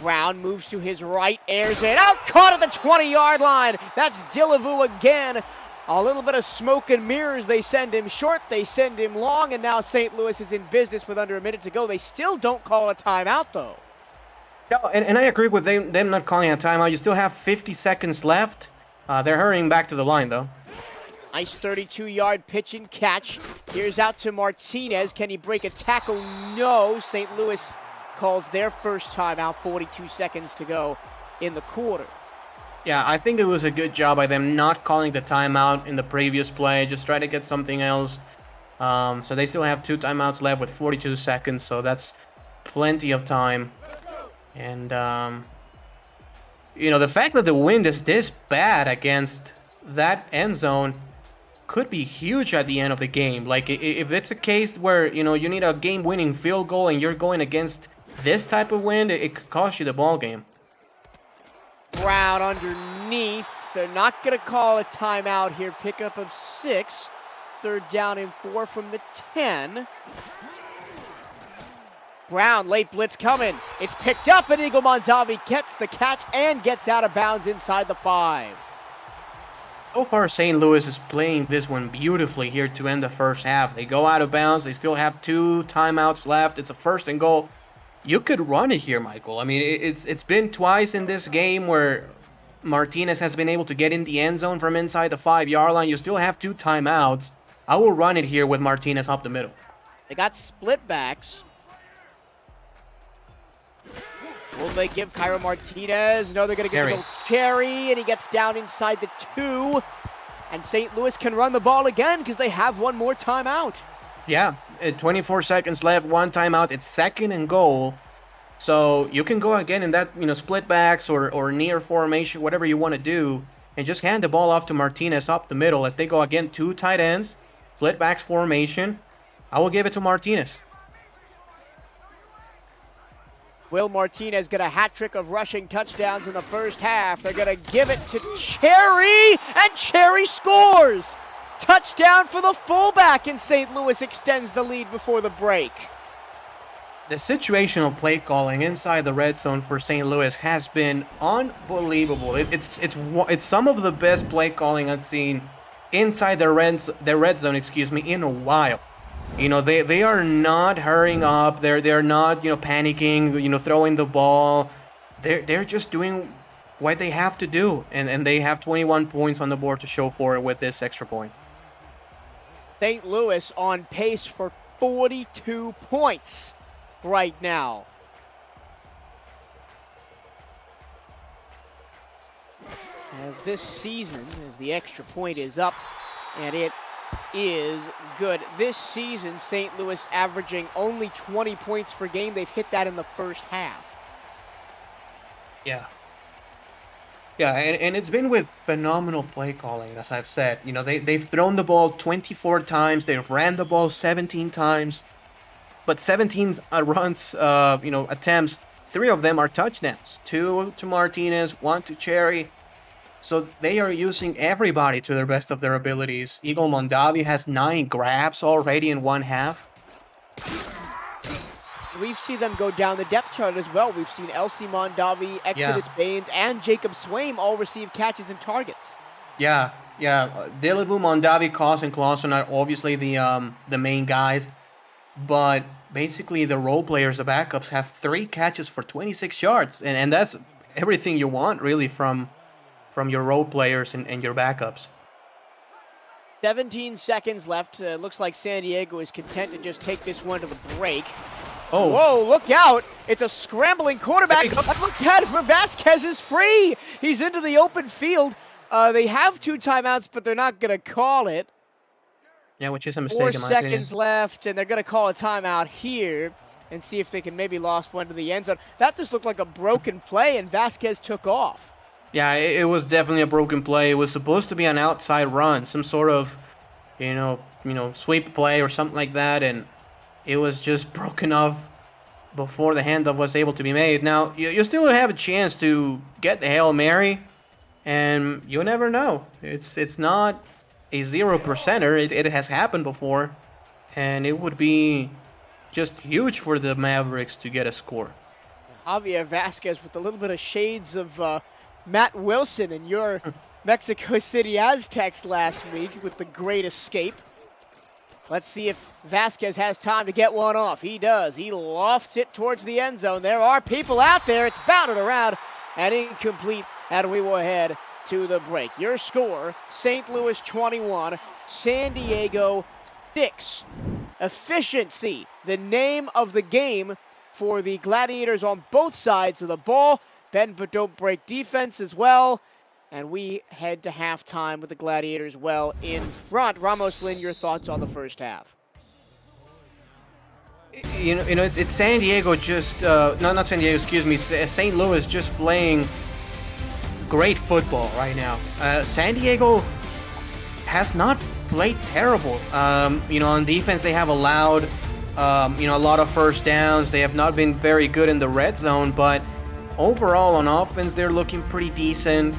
Brown moves to his right, airs it out, caught at the 20-yard line. That's Dillavu again. A little bit of smoke and mirrors. They send him short, they send him long, and now St. Louis is in business with under a minute to go. They still don't call a timeout, though. No, and I agree with them not calling a timeout. You still have 50 seconds left. They're hurrying back to the line, though. Nice 32-yard pitch and catch. Here's out to Martinez. Can he break a tackle? No. St. Louis calls their first timeout. 42 seconds to go in the quarter. Yeah, I think it was a good job by them not calling the timeout in the previous play. Just try to get something else. So they still have 2 timeouts left with 42 seconds, so that's plenty of time. And, the fact that the wind is this bad against that end zone could be huge at the end of the game. Like, if it's a case where, you need a game-winning field goal and you're going against this type of wind, it could cost you the ball game. Brown underneath. They're not going to call a timeout here. Pickup of 6. 3rd down and 4 from the 10. Brown, late blitz coming. It's picked up, and Eagle Mondavi gets the catch and gets out of bounds inside the 5. So far, St. Louis is playing this one beautifully here to end the first half. They go out of bounds. They still have 2 timeouts left. It's a 1st and goal. You could run it here, Michael. I mean, it's been twice in this game where Martinez has been able to get in the end zone from inside the 5-yard line. You still have 2 timeouts. I will run it here with Martinez up the middle. They got split backs. Will they give Cairo Martinez? No, they're going to give it to Cherry, and he gets down inside the 2. And St. Louis can run the ball again because they have 1 more timeout. Yeah, 24 seconds left, 1 timeout. It's 2nd and goal. So you can go again in that, split backs or near formation, whatever you want to do, and just hand the ball off to Martinez up the middle as they go again, 2 tight ends, split backs formation. I will give it to Martinez. Will Martinez get a hat trick of rushing touchdowns in the first half? They're going to give it to Cherry, and Cherry scores! Touchdown for the fullback, and St. Louis extends the lead before the break. The situational play calling inside the red zone for St. Louis has been unbelievable. It's some of the best play calling I've seen inside the red zone, in a while. They are not hurrying up. They're not panicking. Throwing the ball. They're just doing what they have to do, and they have 21 points on the board to show for it with this extra point. St. Louis on pace for 42 points right now. As this season, as the extra point is up, and it is good. This season, St. Louis averaging only 20 points per game. They've hit that in the first half. Yeah, Yeah, and it's been with phenomenal play calling, as I've said. You know, they've thrown the ball 24 times, they've ran the ball 17 times, but 17 runs, attempts, 3 of them are touchdowns. 2 to Martinez, 1 to Cherry. So they are using everybody to the best of their abilities. Eagle Mondavi has 9 grabs already in one half. We've seen them go down the depth chart as well. We've seen Elsie Mondavi, Exodus Baines, and Jacob Swaim all receive catches and targets. Yeah. Delivu, Mondavi, Cos, and Clausen are obviously the main guys. But basically the role players, the backups, have 3 catches for 26 yards. And that's everything you want, really, from your role players and your backups. 17 seconds left. Looks like San Diego is content to just take this one to the break. Oh. Whoa, look out. It's a scrambling quarterback. Look at for Vasquez is free. He's into the open field. They have 2 timeouts, but they're not going to call it. Yeah, which is a mistake 4 in my seconds opinion. left, and they're going to call a timeout here and see if they can maybe lost one to the end zone. That just looked like a broken play, and Vasquez took off. Yeah, it was definitely a broken play. It was supposed to be an outside run, some sort of, sweep play or something like that, and it was just broken off before the handoff was able to be made. Now, you still have a chance to get the Hail Mary, and you never know. It's not a 0%er. It has happened before, and it would be just huge for the Mavericks to get a score. Javier Vasquez with a little bit of shades of Matt Wilson in your Mexico City Aztecs last week with the great escape. Let's see if Vasquez has time to get one off. He does. He lofts it towards the end zone. There are people out there. It's bounded around and incomplete, and we will head to the break. Your score, St. Louis 21, San Diego 6. Efficiency, the name of the game for the Gladiators on both sides of the ball. Bend but don't break defense as well. And we head to halftime with the Gladiators well in front. Ramos Lynn, your thoughts on the first half? It's San Diego just not San Diego, excuse me, St. Louis just playing great football right now. San Diego has not played terrible. On defense they have allowed a lot of first downs. They have not been very good in the red zone, but overall on offense they're looking pretty decent.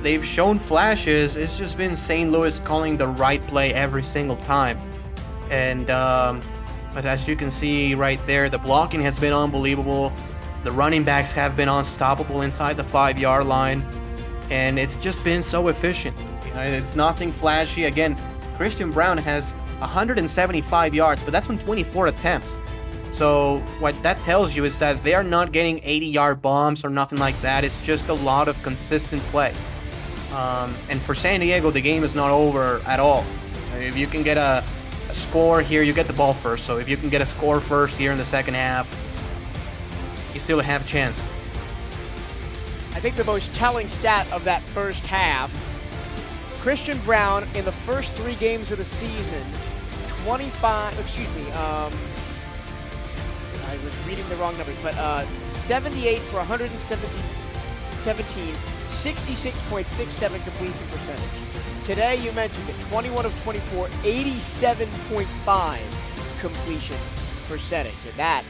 They've shown flashes. It's just been St. Louis calling the right play every single time. And but as you can see right there, the blocking has been unbelievable. The running backs have been unstoppable inside the 5-yard line, and it's just been so efficient. It's nothing flashy. Again, Christian Brown has 175 yards, but that's on 24 attempts. So what that tells you is that they are not getting 80-yard bombs or nothing like that. It's just a lot of consistent play. And for San Diego, the game is not over at all. If you can get a score here, you get the ball first. So if you can get a score first here in the second half, you still have a chance. I think the most telling stat of that first half, Christian Brown in the first 3 games of the season, I was reading the wrong numbers, but 78 for 117, 66.67 completion percentage. Today, you mentioned it, 21 of 24, 87.5 completion percentage. And that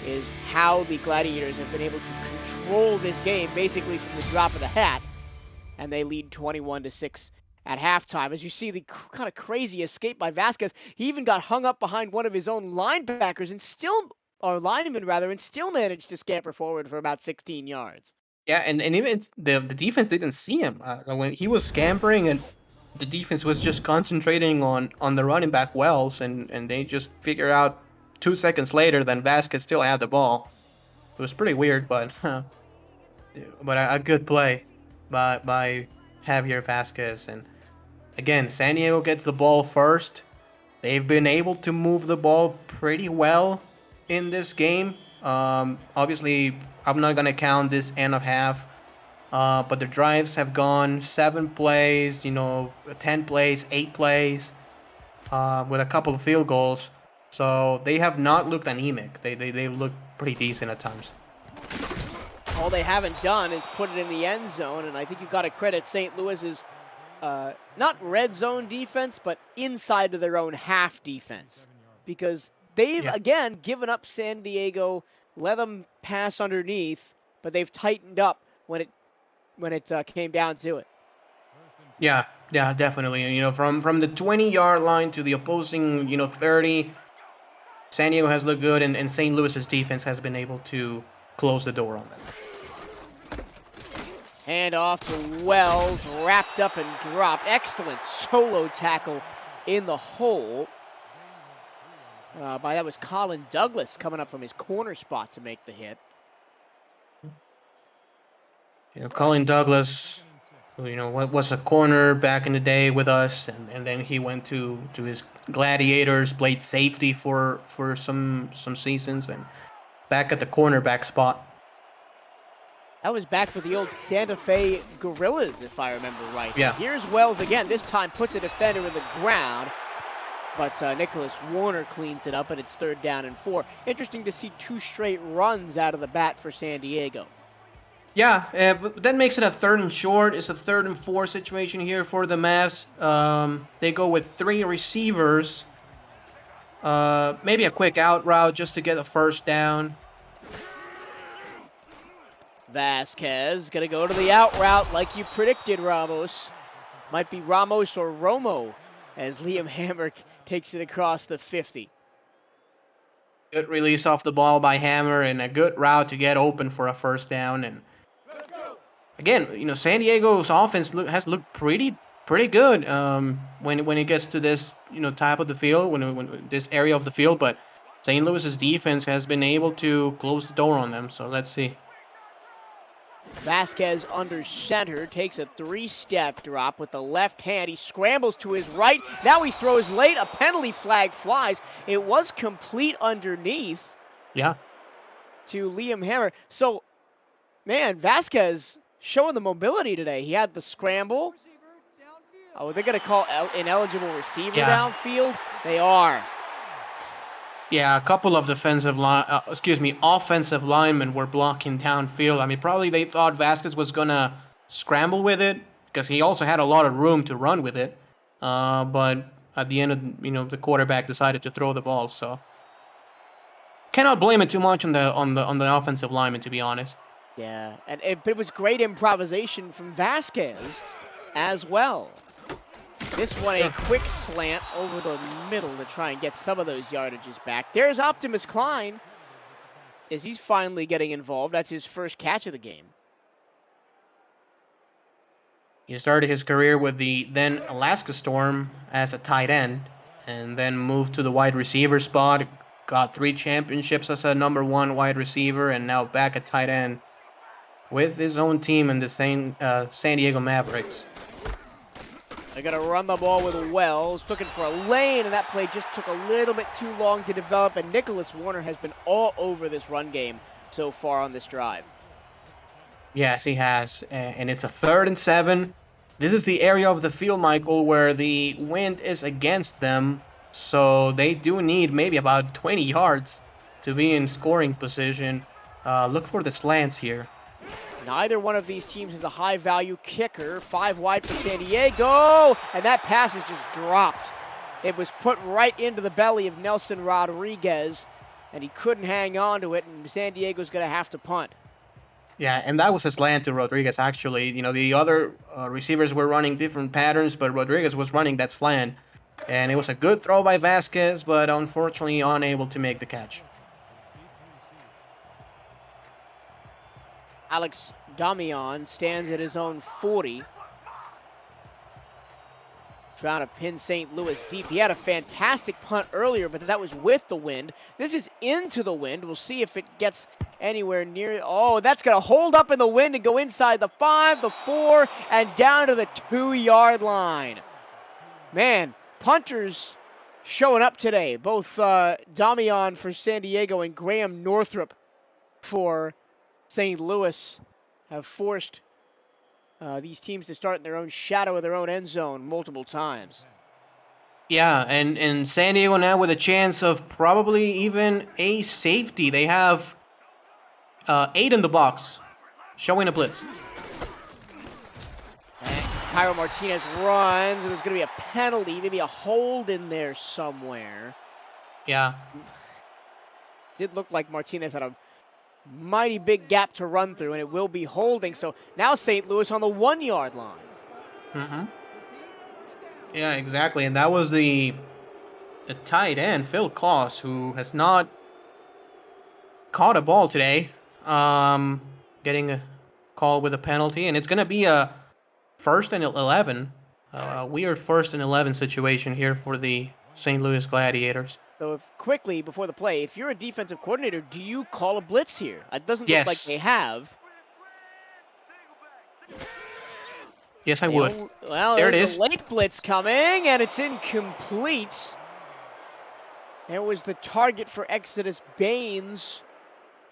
is how the Gladiators have been able to control this game, basically from the drop of the hat. And they lead 21-6 at halftime. As you see the kind of crazy escape by Vasquez, he even got hung up behind one of his own linebackers and still managed to scamper forward for about 16 yards. Yeah, and even the defense didn't see him when he was scampering, and the defense was just concentrating on the running back Wells, and they just figured out 2 seconds later that Vasquez still had the ball. It was pretty weird, but a good play by Javier Vasquez. And again, San Diego gets the ball first. They've been able to move the ball pretty well in this game. Obviously, I'm not gonna count this end of half, but the drives have gone 7 plays, 10 plays, 8 plays, with a couple of field goals. So they have not looked anemic. They look pretty decent at times. All they haven't done is put it in the end zone, and I think you've got to credit St. Louis's not red zone defense, but inside of their own half defense, because they've, again, given up San Diego, let them pass underneath, but they've tightened up when it came down to it. Yeah, definitely. You know, from the 20-yard line to the opposing, 30, San Diego has looked good, and St. Louis's defense has been able to close the door on them. Hand off to Wells, wrapped up and dropped. Excellent solo tackle in the hole. That was Colin Douglas coming up from his corner spot to make the hit. Colin Douglas, was a corner back in the day with us, and then he went to his Gladiators, played safety for some seasons, and back at the cornerback spot. That was back with the old Santa Fe Gorillas, if I remember right. Yeah. Here's Wells again. This time puts a defender in the ground, but Nicholas Warner cleans it up, and it's 3rd down and 4. Interesting to see 2 straight runs out of the bat for San Diego. Yeah, but that makes it a 3rd and short. It's a 3rd and 4 situation here for the Mavs. They go with 3 receivers. Maybe a quick out route just to get a 1st down. Vasquez gonna go to the out route like you predicted, Ramos. Might be Ramos or Romo as Liam Hammer takes it across the 50. Good release off the ball by Hammer and a good route to get open for a 1st down. And again, San Diego's offense has looked pretty good when it gets to this type of the field, when this area of the field. But St. Louis's defense has been able to close the door on them. So let's see. Vasquez under center, takes a 3-step drop with the left hand. He scrambles to his right. Now he throws late. A penalty flag flies. It was complete underneath. Yeah. To Liam Hammer. So, man, Vasquez showing the mobility today. He had the scramble. Oh, they're going to call ineligible receiver downfield? They are. Yeah, a couple of offensive linemen were blocking downfield. I mean, probably they thought Vasquez was going to scramble with it because he also had a lot of room to run with it. But at the end of the quarterback decided to throw the ball. So cannot blame it too much on the offensive lineman, to be honest. Yeah, and it was great improvisation from Vasquez as well. This one, a quick slant over the middle to try and get some of those yardages back. There's Optimus Cline as he's finally getting involved. That's his 1st catch of the game. He started his career with the then Alaska Storm as a tight end and then moved to the wide receiver spot. Got 3 championships as a number 1 wide receiver and now back at tight end with his own team in the San Diego Mavericks. They're going to run the ball with Wells, looking for a lane, and that play just took a little bit too long to develop, and Nicholas Warner has been all over this run game so far on this drive. Yes, he has, and it's a 3rd and 7. This is the area of the field, Michael, where the wind is against them, so they do need maybe about 20 yards to be in scoring position. Look for the slants here. Neither one of these teams is a high-value kicker. 5 wide for San Diego, and that pass is just dropped. It was put right into the belly of Nelson Rodriguez, and he couldn't hang on to it, and San Diego's going to have to punt. Yeah, and that was a slant to Rodriguez, actually. The other receivers were running different patterns, but Rodriguez was running that slant. And it was a good throw by Vasquez, but unfortunately unable to make the catch. Alex Damian stands at his own 40. Trying to pin St. Louis deep. He had a fantastic punt earlier, but that was with the wind. This is into the wind. We'll see if it gets anywhere near. Oh, that's going to hold up in the wind and go inside the 5, the 4, and down to the 2-yard line. Man, punters showing up today. Both Damian for San Diego and Graham Northrup for St. Louis have forced these teams to start in their own shadow of their own end zone multiple times. Yeah, and San Diego now with a chance of probably even a safety. They have 8 in the box showing a blitz. And Cairo Martinez runs. There's going to be a penalty, maybe a hold in there somewhere. Yeah. Did look like Martinez had a mighty big gap to run through, and it will be holding. So now St. Louis on the 1-yard line. Mm-hmm. Yeah, exactly. And that was the tight end, Phil Koss, who has not caught a ball today. Getting a call with a penalty, and it's going to be a 1st and 11. A weird 1st and 11 situation here for the St. Louis Gladiators. So if quickly before the play, if you're a defensive coordinator, do you call a blitz here? It doesn't look like Yes. they have. Yes, I would. Well, There it there's is. a late blitz coming, and it's incomplete. There was the target for Exodus Baines,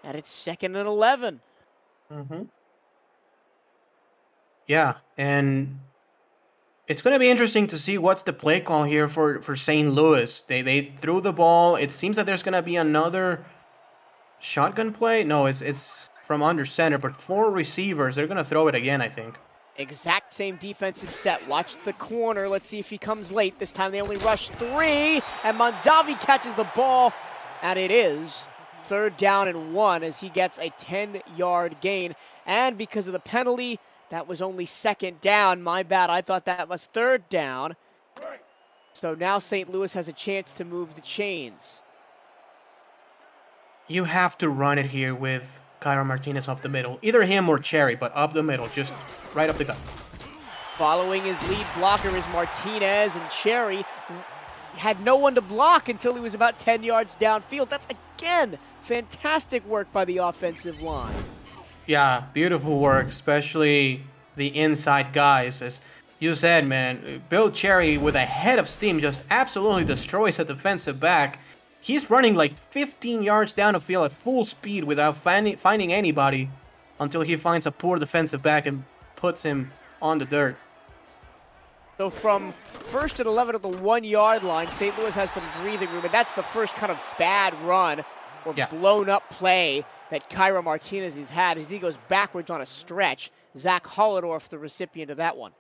and it's 2nd and 11. Mm-hmm. Yeah, and it's going to be interesting to see what's the play call here for St. Louis. They threw the ball. It seems that there's going to be another shotgun play. No, it's from under center, but 4 receivers. They're going to throw it again, I think. Exact same defensive set. Watch the corner. Let's see if he comes late. This time they only rush 3, and Mondavi catches the ball, and it is 3rd down and 1 as he gets a 10-yard gain. And because of the penalty, that was only 2nd down. My bad. I thought that was 3rd down. So now St. Louis has a chance to move the chains. You have to run it here with Cairo Martinez up the middle. Either him or Cherry, but up the middle. Just right up the gut. Following his lead blocker is Martinez, and Cherry had no one to block until he was about 10 yards downfield. That's, again, fantastic work by the offensive line. Yeah, beautiful work, especially the inside guys. As you said, man, Bill Cherry with a head of steam just absolutely destroys a defensive back. He's running like 15 yards down the field at full speed without finding anybody until he finds a poor defensive back and puts him on the dirt. So from 1st and 11 at the 1-yard line, St. Louis has some breathing room, and that's the first kind of bad run or blown up play that Cairo Martinez has had as he goes backwards on a stretch. Zach Holledorf, the recipient of that one.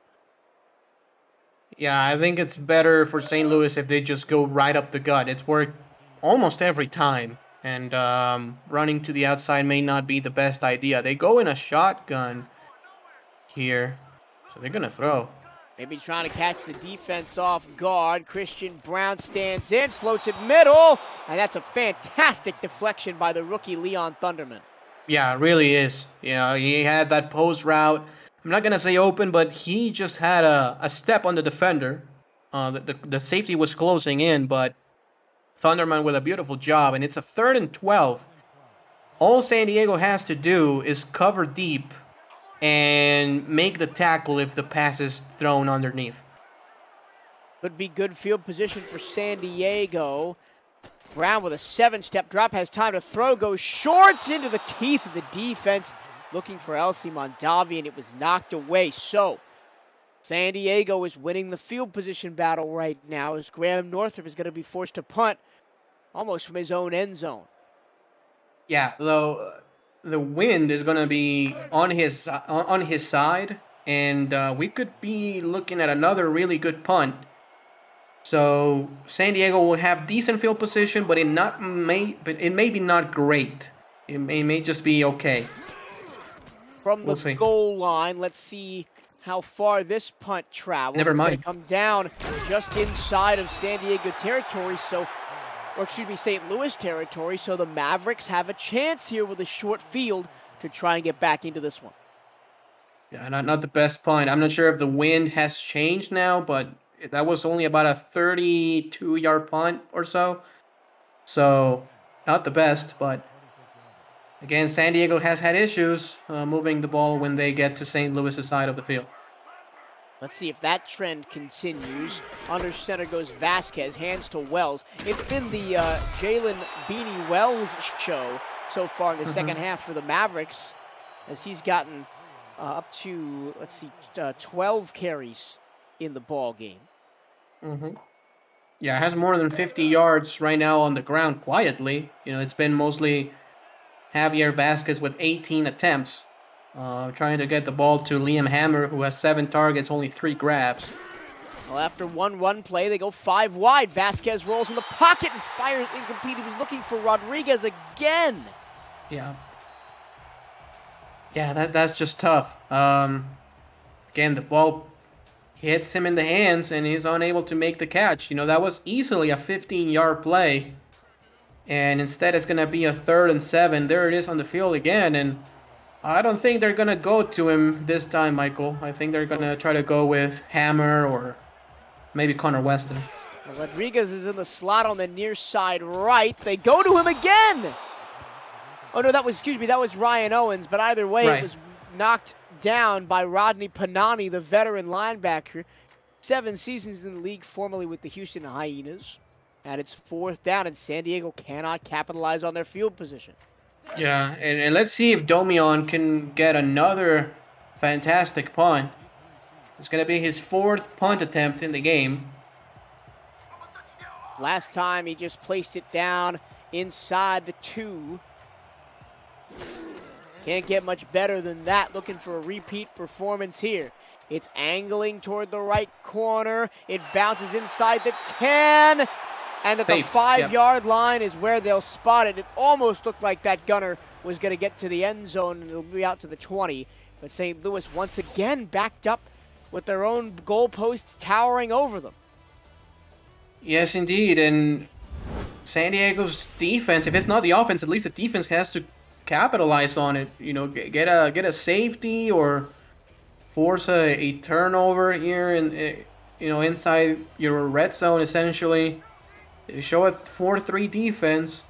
Yeah, I think it's better for St. Louis if they just go right up the gut. It's worked almost every time, and running to the outside may not be the best idea. They go in a shotgun here, so they're going to throw. Maybe trying to catch the defense off guard. Christian Brown stands in, floats it middle, and that's a fantastic deflection by the rookie Leon Thunderman. Yeah, it really is. Yeah, he had that post route. I'm not going to say open, but he just had a step on the defender. The safety was closing in, but Thunderman with a beautiful job, and it's a 3rd and 12. All San Diego has to do is cover deep and make the tackle if the pass is thrown underneath. Could be good field position for San Diego. Brown with a 7-step drop, has time to throw, goes shorts into the teeth of the defense, looking for Elsie Mondavi, and it was knocked away. So San Diego is winning the field position battle right now as Graham Northrup is going to be forced to punt almost from his own end zone. Yeah, though the wind is going to be on his side, and we could be looking at another really good punt. So San Diego will have decent field position, but it may be not great. It may just be okay. From the goal line, let's see how far this punt travels. Never mind. It's going to come down just inside of San Diego territory, St. Louis territory, so the Mavericks have a chance here with a short field to try and get back into this one. Yeah, not the best punt. I'm not sure if the wind has changed now, but that was only about a 32-yard punt or so. So, not the best, but again, San Diego has had issues moving the ball when they get to St. Louis' side of the field. Let's see if that trend continues. Under center goes Vasquez, hands to Wells. It's been the Jalen Beanie Wells show so far in the second half for the Mavericks, as he's gotten up to, 12 carries in the ball game. Yeah, it has more than 50 yards right now on the ground quietly. You know, it's been mostly Javier Vasquez with 18 attempts. trying to get the ball to Liam Hammer, who has 7 targets, only 3 grabs. Well, after one run play, they go 5 wide. Vasquez rolls in the pocket and fires incomplete. He was looking for Rodriguez again. Yeah. Yeah, that's just tough. Again, the ball hits him in the hands and he's unable to make the catch. You know, that was easily a 15-yard play. And instead it's going to be a 3rd and 7. There it is on the field again. And I don't think they're going to go to him this time, Michael. I think they're going to try to go with Hammer or maybe Connor Weston. Rodriguez is in the slot on the near side right. They go to him again. Oh, no, that was Ryan Owens. But either way, Right. It was knocked down by Rodney Panani, the veteran linebacker. 7 seasons in the league, formerly with the Houston Hyenas. And it's 4th down, and San Diego cannot capitalize on their field position. Yeah, and let's see if Domion can get another fantastic punt. It's going to be his 4th punt attempt in the game. Last time he just placed it down inside the 2. Can't get much better than that. Looking for a repeat performance here. It's angling toward the right corner. It bounces inside the 10. And at the 5-yard line is where they'll spot it. It almost looked like that gunner was going to get to the end zone and it'll be out to the 20. But St. Louis once again backed up with their own goalposts towering over them. Yes, indeed. And San Diego's defense, if it's not the offense, at least the defense has to capitalize on it. You know, get a safety or force a turnover here in inside your red zone essentially. Show a 4-3 defense.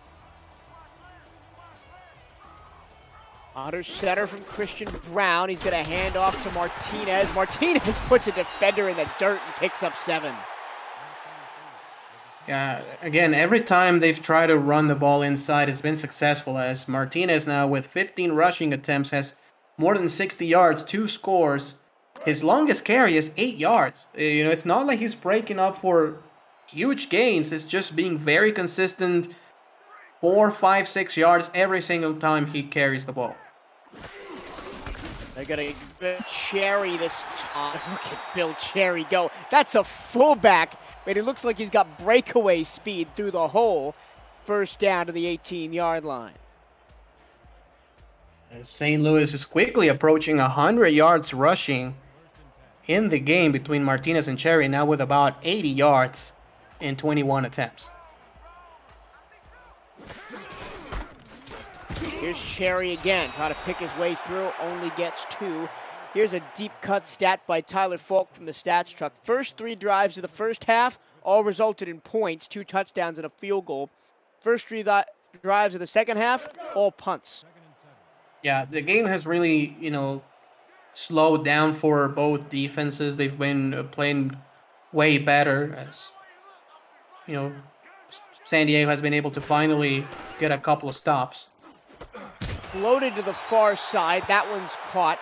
Otter center from Christian Brown. He's going to hand off to Martinez. Martinez puts a defender in the dirt and picks up 7. Yeah, again, every time they've tried to run the ball inside, it's been successful, as Martinez now with 15 rushing attempts has more than 60 yards, 2 scores. His longest carry is 8 yards. You know, it's not like he's breaking up for huge gains. It's just being very consistent, 4, 5, 6 yards every single time he carries the ball. They're going to Cherry this time. Look at Bill Cherry go. That's a fullback, but it looks like he's got breakaway speed through the hole. 1st down to the 18-yard line. St. Louis is quickly approaching 100 yards rushing in the game between Martinez and Cherry, now with about 80 yards in 21 attempts. Here's Cherry again, trying to pick his way through, only gets 2. Here's a deep cut stat by Tyler Falk from the stats truck. First 3 drives of the first half all resulted in points, 2 touchdowns and a field goal. First 3 drives of the second half, all punts. Yeah, the game has really, slowed down for both defenses. They've been playing way better, as, San Diego has been able to finally get a couple of stops. Floated to the far side. That one's caught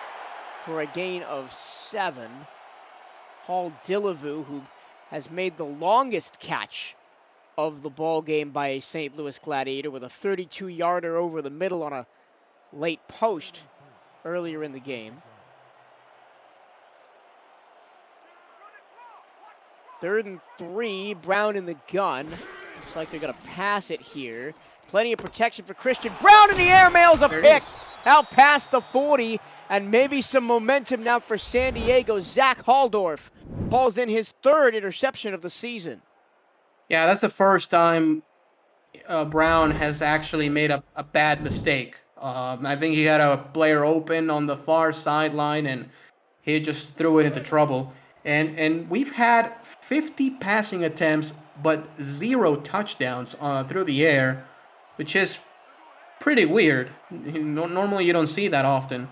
for a gain of 7. Paul Dillevue, who has made the longest catch of the ball game by a St. Louis Gladiator with a 32-yarder over the middle on a late post earlier in the game. 3rd and 3, Brown in the gun. Looks like they're going to pass it here. Plenty of protection for Christian Brown in the air, mails a pick out past the 40, and maybe some momentum now for San Diego. Zach Haldorf hauls in his 3rd interception of the season. Yeah, that's the first time Brown has actually made a bad mistake. I think he had a player open on the far sideline, and he just threw it into trouble. And we've had 50 passing attempts, but 0 touchdowns through the air, which is pretty weird. Normally you don't see that often.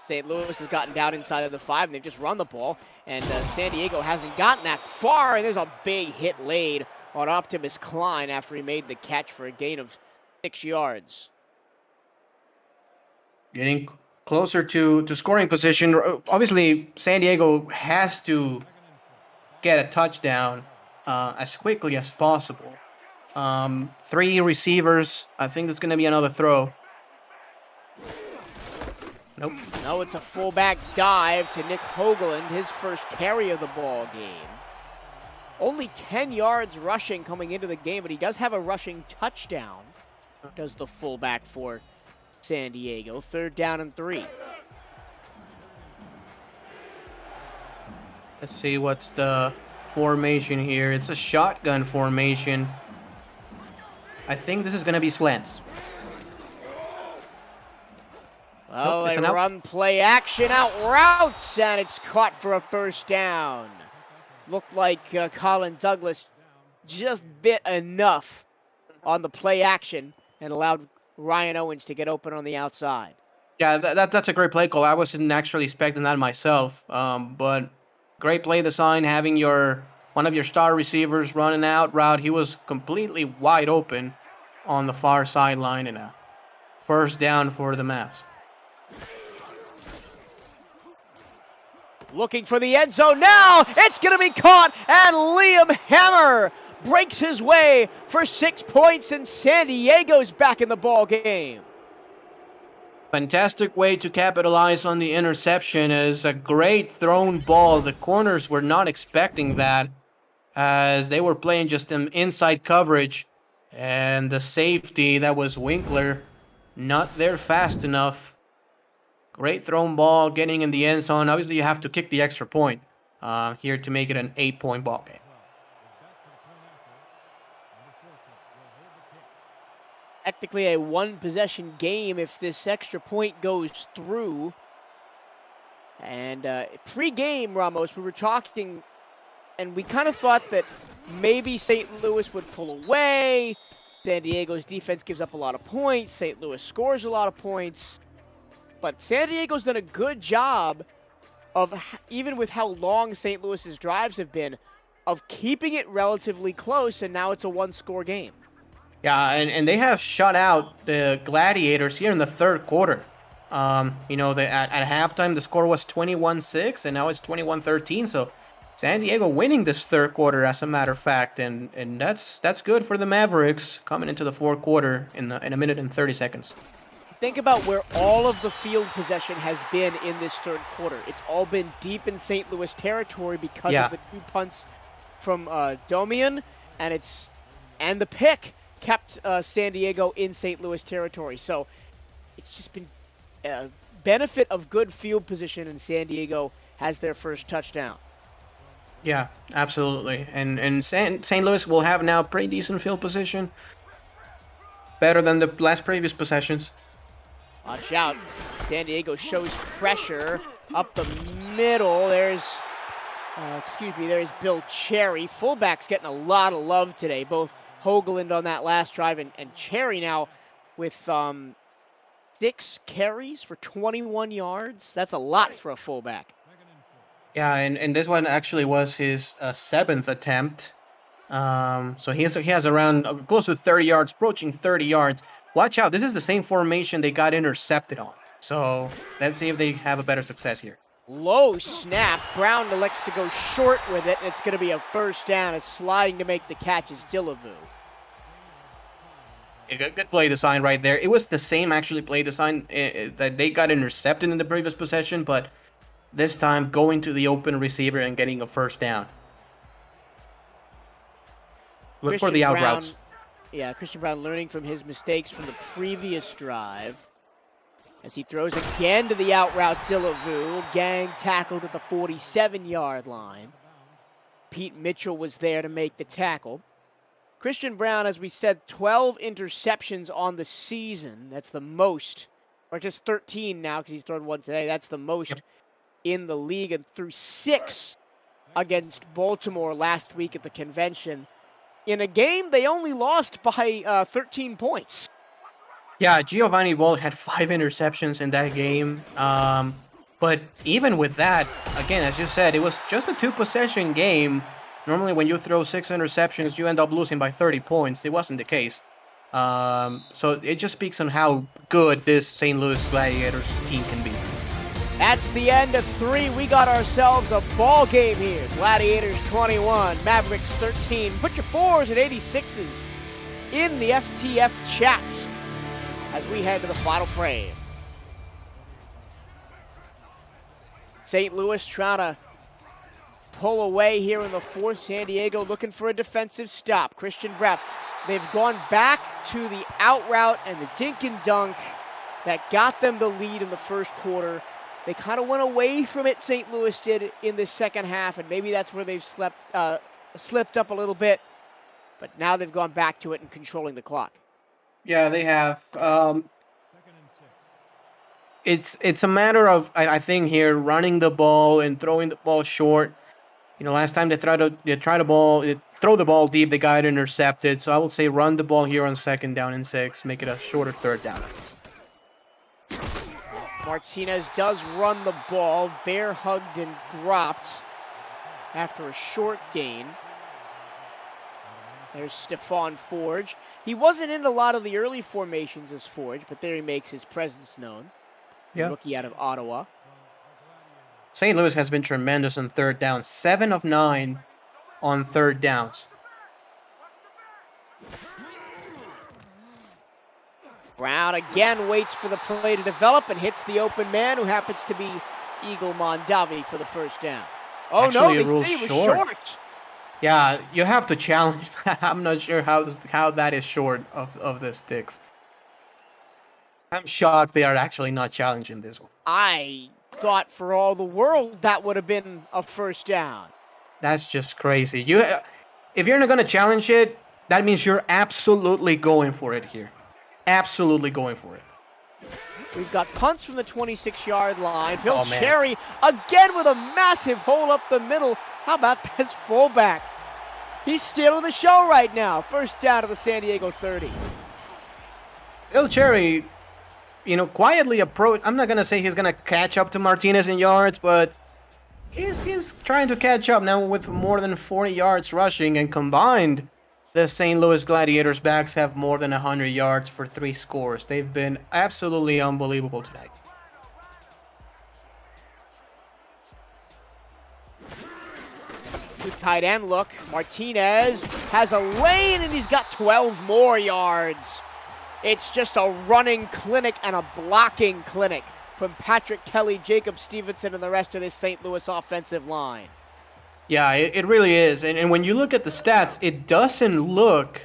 St. Louis has gotten down inside of the 5, and they've just run the ball. And San Diego hasn't gotten that far, and there's a big hit laid on Optimus Cline after he made the catch for a gain of 6 yards. Getting closer to scoring position. Obviously, San Diego has to get a touchdown as quickly as possible. 3 receivers. I think there's going to be another throw. Nope. No, it's a fullback dive to Nick Hoagland, his first carry of the ball game. Only 10 yards rushing coming into the game, but he does have a rushing touchdown, does the fullback for San Diego. 3rd down and 3. Let's see what's the formation here. It's a shotgun formation. I think this is going to be slants. Well, Nope, it's they an out. run play action out routes, and it's caught for a 1st down. Looked like Colin Douglas just bit enough on the play action and allowed Ryan Owens to get open on the outside. Yeah, that's a great play call. I wasn't actually expecting that myself. But great play design, having one of your star receivers running out route. He was completely wide open on the far sideline, and a 1st down for the Mavs. Looking for the end zone now. It's going to be caught, and Liam Hammer breaks his way for 6 points, and San Diego's back in the ball game. Fantastic way to capitalize on the interception. Is a great thrown ball. The corners were not expecting that, as they were playing just an inside coverage, and the safety, that was Winkler, not there fast enough. Great thrown ball, getting in the end zone. Obviously, you have to kick the extra point here to make it an 8-point ball game. Technically a 1-possession game if this extra point goes through. And pre-game, Ramos, we were talking, and we kind of thought that maybe St. Louis would pull away. San Diego's defense gives up a lot of points. St. Louis scores a lot of points. But San Diego's done a good job of, even with how long St. Louis's drives have been, of keeping it relatively close, and now it's a 1-score game. Yeah, and they have shut out the Gladiators here in the 3rd quarter. At halftime, the score was 21-6, and now it's 21-13. So San Diego winning this 3rd quarter, as a matter of fact, and that's good for the Mavericks coming into the 4th quarter in a minute and 30 seconds. Think about where all of the field possession has been in this 3rd quarter. It's all been deep in St. Louis territory because of the 2 punts from Domian, and the pick kept San Diego in St. Louis territory. So it's just been a benefit of good field position, and San Diego has their first touchdown. Yeah, absolutely. And St. Louis will have now pretty decent field position. Better than the last previous possessions. Watch out. San Diego shows pressure up the middle. There's Bill Cherry. Fullback's getting a lot of love today. Both Hoagland on that last drive and Cherry now with 6 carries for 21 yards. That's a lot for a fullback. Yeah, and this one actually was his 7th attempt. So he has around close to 30 yards, approaching 30 yards. Watch out, this is the same formation they got intercepted on. So let's see if they have a better success here. Low snap. Brown elects to go short with it, and it's going to be a 1st down. It's sliding to make the catch is Dillavu. A good play design right there. It was the same actually play design that they got intercepted in the previous possession, but this time going to the open receiver and getting a 1st down. Look for the out routes. Yeah, Christian Brown learning from his mistakes from the previous drive. As he throws again to the out route, Dillavu. Gang tackled at the 47-yard line. Pete Mitchell was there to make the tackle. Christian Brown, as we said, 12 interceptions on the season. That's the most, or just 13 now because he's thrown 1 today. That's the most in the league, and threw 6 against Baltimore last week at the convention. In a game, they only lost by 13 points. Yeah, Giovanni Wald had 5 interceptions in that game. But even with that, again, as you said, it was just a 2-possession game. Normally, when you throw 6 interceptions, you end up losing by 30 points. It wasn't the case. So it just speaks on how good this St. Louis Gladiators team can be. That's the end of 3. We got ourselves a ball game here. Gladiators 21, Mavericks 13. Put your 4s and 86s in the FTF chats as we head to the final frame. St. Louis trying to pull away here in the fourth. San Diego looking for a defensive stop. Christian Brown. They've gone back to the out route and the dink and dunk that got them the lead in the first quarter. They kind of went away from it, St. Louis did, in the second half, and maybe that's where they've slipped up a little bit. But now they've gone back to it and controlling the clock. Yeah, they have. It's a matter of, I think here, running the ball and throwing the ball short. You know, last time they throw the ball deep, they got it intercepted. So I would say run the ball here on 2nd down and 6, make it a shorter 3rd down at least. Martinez does run the ball, bear hugged and dropped after a short gain. There's Stephon Forge. He wasn't in a lot of the early formations as Forge, but there he makes his presence known. Yeah. Rookie out of Ottawa. St. Louis has been tremendous on 3rd down. 7 of 9 on 3rd downs. Brown again waits for the play to develop and hits the open man, who happens to be Eagle Mondavi for the 1st down. Oh no, they say it was short. Yeah, you have to challenge that. I'm not sure how that is short of the sticks. I'm shocked they are actually not challenging this one. I thought for all the world that would have been a 1st down. That's just crazy. If you're not going to challenge it, that means you're absolutely going for it here. Absolutely going for it. We've got punts from the 26-yard line. Bill Cherry again with a massive hole up the middle. How about this fullback? He's stealing the show right now. 1st down to the San Diego 30. Bill Cherry, quietly approach. I'm not going to say he's going to catch up to Martinez in yards, but he's trying to catch up now with more than 40 yards rushing, and combined, the St. Louis Gladiators backs have more than 100 yards for 3 scores. They've been absolutely unbelievable tonight. Good tight end look. Martinez has a lane and he's got 12 more yards. It's just a running clinic and a blocking clinic from Patrick Kelly, Jacob Stevenson, and the rest of this St. Louis offensive line. Yeah, it really is. And when you look at the stats, it doesn't look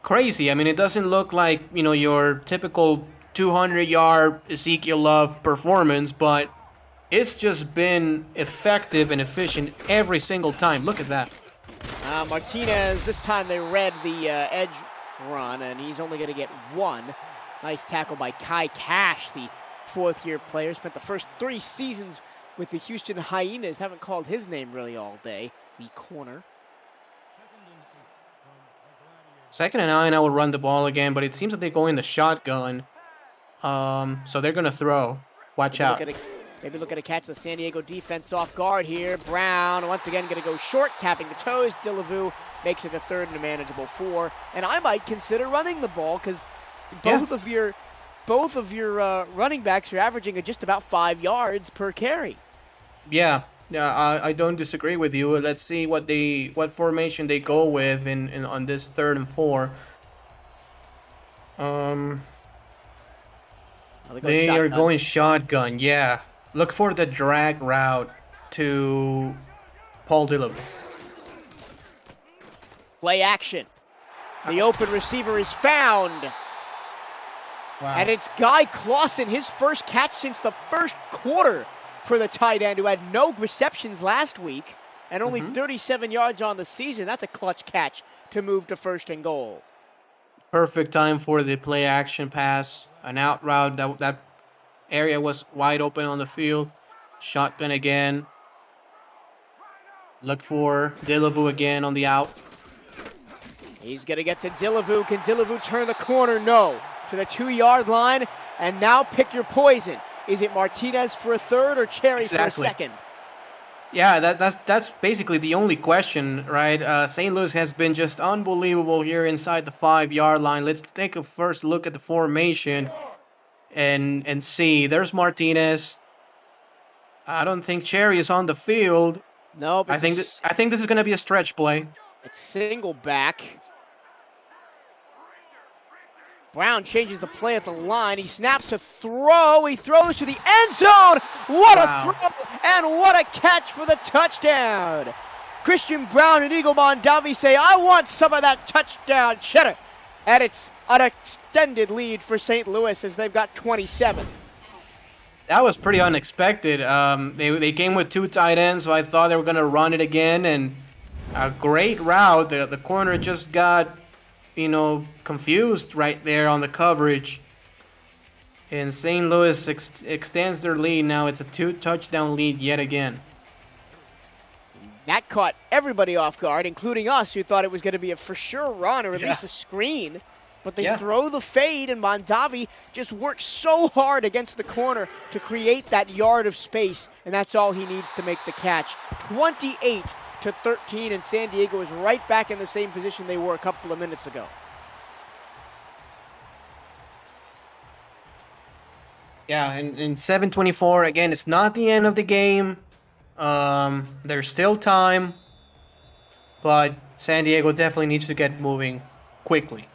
crazy. I mean, it doesn't look like, your typical 200-yard Ezekiel Love performance, but it's just been effective and efficient every single time. Look at that. Martinez, this time they read the edge run, and he's only going to get 1. Nice tackle by Kai Cash, the 4th-year player. Spent the first 3 seasons with the Houston Hyenas. Haven't called his name really all day. The corner. 2nd and 9, I will run the ball again, but it seems that they go in the shotgun. So they're going to throw. Watch out. Maybe looking to catch the San Diego defense off guard here. Brown once again going to go short, tapping the toes. Delavu makes it a 3rd and a manageable 4. And I might consider running the ball because both of your running backs are averaging just about 5 yards per carry. Yeah, I don't disagree with you. Let's see what formation they go with on this 3rd and 4. They are going shotgun. Yeah, look for the drag route to Paul Delavu. Play action. The open receiver is found. Wow. And it's Guy Clausen, his first catch since the first quarter for the tight end, who had no receptions last week and only 37 yards on the season. That's a clutch catch to move to 1st and goal. Perfect time for the play action pass. An out route. That area was wide open on the field. Shotgun again. Look for Delavu again on the out. He's going to get to Delavu. Can Delavu turn the corner? No. To the 2-yard line. And now pick your poison. Is it Martinez for a 3rd or Cherry for a 2nd? Yeah, that's basically the only question, right? St. Louis has been just unbelievable here inside the 5-yard line. Let's take a first look at the formation and see. There's Martinez. I don't think Cherry is on the field. No, but I think this is going to be a stretch play. It's single back. Brown changes the play at the line. He snaps to throw. He throws to the end zone. What a throw and what a catch for the touchdown. Christian Brown and Eagle Mondavi say, I want some of that touchdown cheddar. And it's an extended lead for St. Louis as they've got 27. That was pretty unexpected. They came with 2 tight ends, so I thought they were going to run it again. And a great route. The corner just got, confused right there on the coverage. And St. Louis extends their lead. Now it's a 2-touchdown lead yet again. That caught everybody off guard, including us, who thought it was going to be a for sure run or at least a screen. But they throw the fade, and Mondavi just works so hard against the corner to create that yard of space, and that's all he needs to make the catch. 28-13, and San Diego is right back in the same position they were a couple of minutes ago. Yeah, and 7:24, again, it's not the end of the game. There's still time, but San Diego definitely needs to get moving quickly.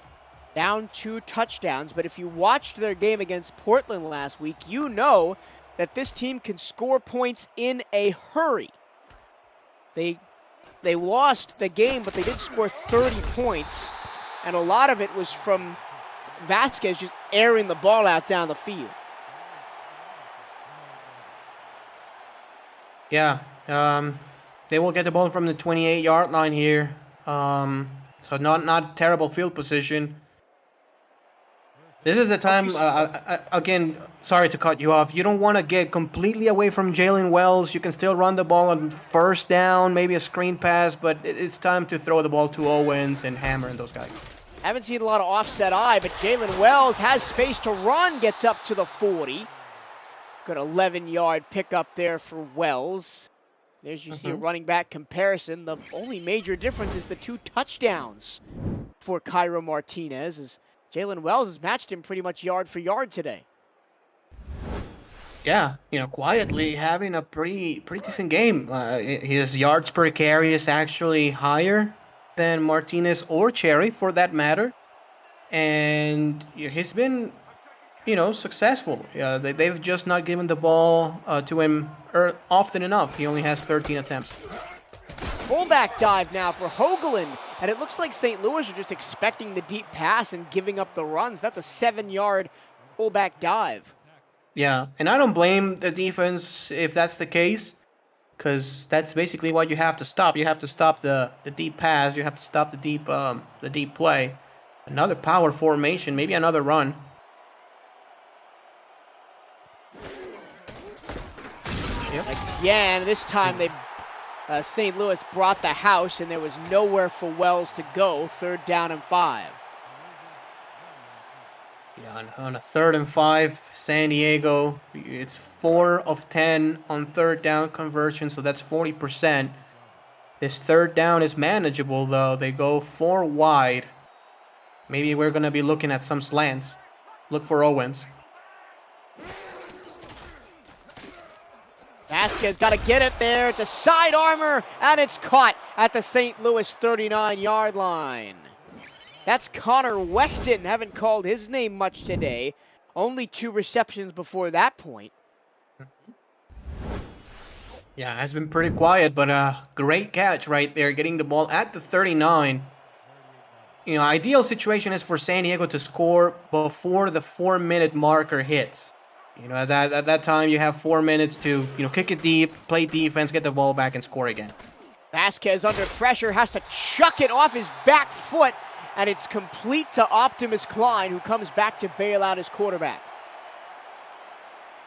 Down 2 touchdowns, but if you watched their game against Portland last week, you know that this team can score points in a hurry. They lost the game, but they did score 30 points, and a lot of it was from Vasquez just airing the ball out down the field. Yeah, they will get the ball from the 28-yard line here, so not terrible field position. This is the time, again, sorry to cut you off. You don't want to get completely away from Jalen Wells. You can still run the ball on first down, maybe a screen pass, but it's time to throw the ball to Owens and Hammer and those guys. Haven't seen a lot of offset eye, but Jalen Wells has space to run, gets up to the 40. Good 11-yard pickup there for Wells. There's you see a running back comparison. The only major difference is the 2 touchdowns for Cairo Martinez, as Jalen Wells has matched him pretty much yard for yard today. Yeah, quietly having a pretty decent game. His yards per carry is actually higher than Martinez or Cherry, for that matter. And he's been, successful. They've just not given the ball to him often enough. He only has 13 attempts. Fullback dive now for Hoagland, and it looks like St. Louis are just expecting the deep pass and giving up the runs. That's a 7-yard fullback dive. Yeah, and I don't blame the defense if that's the case, because that's basically what you have to stop. You have to stop the deep pass. You have to stop the deep play. Another power formation, maybe another run. Yep. Again, this time St. Louis brought the house, and there was nowhere for Wells to go. 3rd down and 5. Yeah, on a 3rd and 5, San Diego, it's 4 of 10 on 3rd down conversion, so that's 40%. This 3rd down is manageable, though. They go 4 wide. Maybe we're going to be looking at some slants. Look for Owens. Vasquez got to get it there. It's a side armor, and it's caught at the St. Louis 39-yard line. That's Connor Weston. Haven't called his name much today. Only 2 receptions before that point. Yeah, has been pretty quiet, but a great catch right there, getting the ball at the 39. Ideal situation is for San Diego to score before the 4-minute marker hits. At that time, you have 4 minutes to, kick it deep, play defense, get the ball back, and score again. Vasquez under pressure has to chuck it off his back foot, and it's complete to Optimus Cline, who comes back to bail out his quarterback.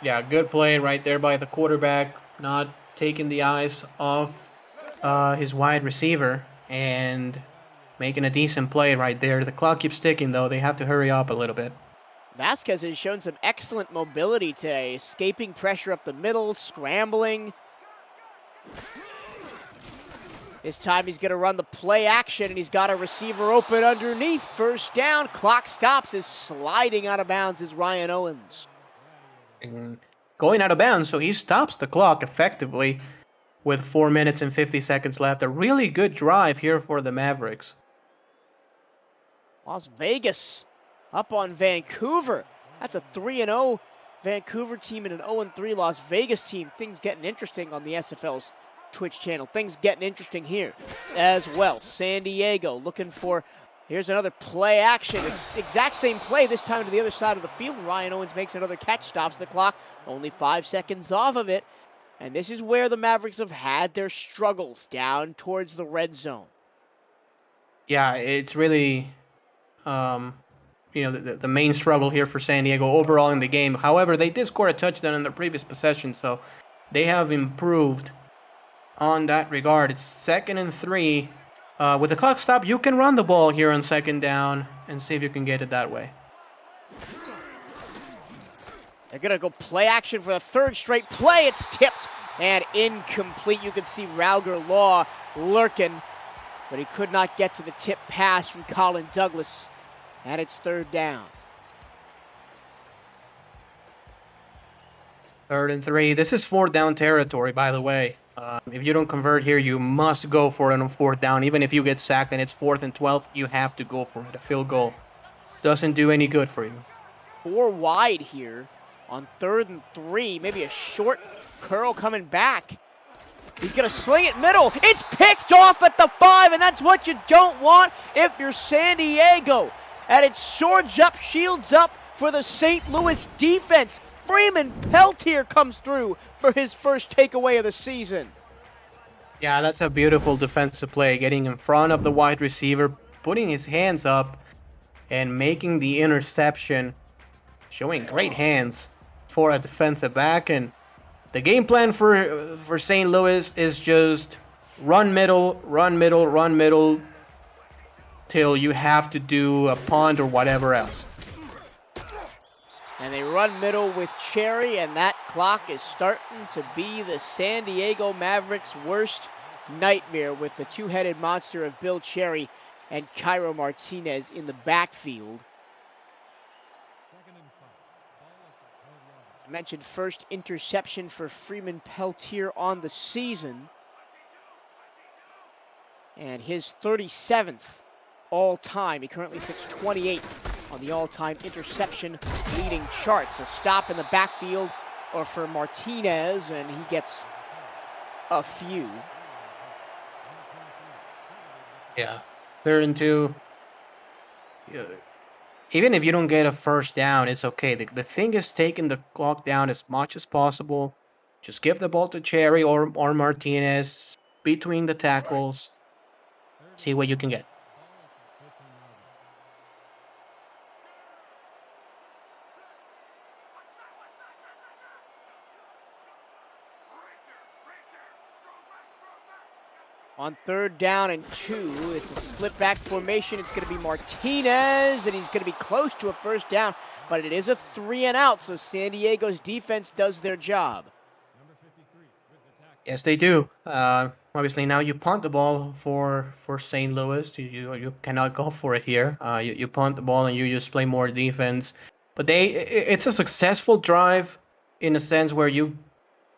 Yeah, good play right there by the quarterback, not taking the eyes off his wide receiver, and making a decent play right there. The clock keeps ticking, though. They have to hurry up a little bit. Vasquez has shown some excellent mobility today, escaping pressure up the middle, scrambling. This time he's going to run the play action, and he's got a receiver open underneath. 1st down, clock stops. Is sliding out of bounds is Ryan Owens. And going out of bounds, so he stops the clock effectively with 4 minutes and 50 seconds left. A really good drive here for the Mavericks. Las Vegas up on Vancouver. That's a 3-0 Vancouver team and an 0-3 Las Vegas team. Things getting interesting on the SFL's Twitch channel. Things getting interesting here as well. San Diego looking for, here's another play action. Exact same play, this time to the other side of the field. Ryan Owens makes another catch, stops the clock, only 5 seconds off of it. And this is where the Mavericks have had their struggles, down towards the red zone. Yeah, it's really, the main struggle here for San Diego overall in the game. However, they did score a touchdown in the previous possession, so they have improved on that regard. It's 2nd and 3. With the clock stop, you can run the ball here on 2nd down and see if you can get it that way. They're going to go play action for the 3rd straight play. It's tipped and incomplete. You can see Ralger Law lurking, but he could not get to the tip pass from Colin Douglas. And it's 3rd down. 3rd and 3. This is 4th down territory, by the way. If you don't convert here, you must go for it on 4th down. Even if you get sacked and it's 4th and 12, you have to go for it. A field goal doesn't do any good for you. 4 wide here on 3rd and 3. Maybe a short curl coming back. He's going to sling it middle. It's picked off at the 5, and that's what you don't want if you're San Diego. And it's swords up, shields up for the St. Louis defense. Freeman Peltier comes through for his first takeaway of the season. Yeah, that's a beautiful defensive play. Getting in front of the wide receiver, putting his hands up, and making the interception. Showing great hands for a defensive back. And the game plan for St. Louis is just run middle, run middle, run middle, till you have to do a punt or whatever else. And they run middle with Cherry, and that clock is starting to be the San Diego Mavericks' worst nightmare with the two-headed monster of Bill Cherry and Cairo Martinez in the backfield. I mentioned first interception for Freeman Peltier on the season, and his 37th all-time. He currently sits 28th on the all-time interception leading charts. A stop in the backfield or for Martinez, and he gets a few. Yeah, 3rd and 2. Even if you don't get a 1st down, it's okay. The thing is taking the clock down as much as possible. Just give the ball to Cherry or Martinez between the tackles. See what you can get. On 3rd down and 2, it's a split back formation. It's going to be Martinez, and he's going to be close to a 1st down, but it is a 3 and out, so San Diego's defense does their job. Yes, they do. Obviously, now you punt the ball for St. Louis. You cannot go for it here. You punt the ball and you just play more defense. But it's a successful drive in a sense where you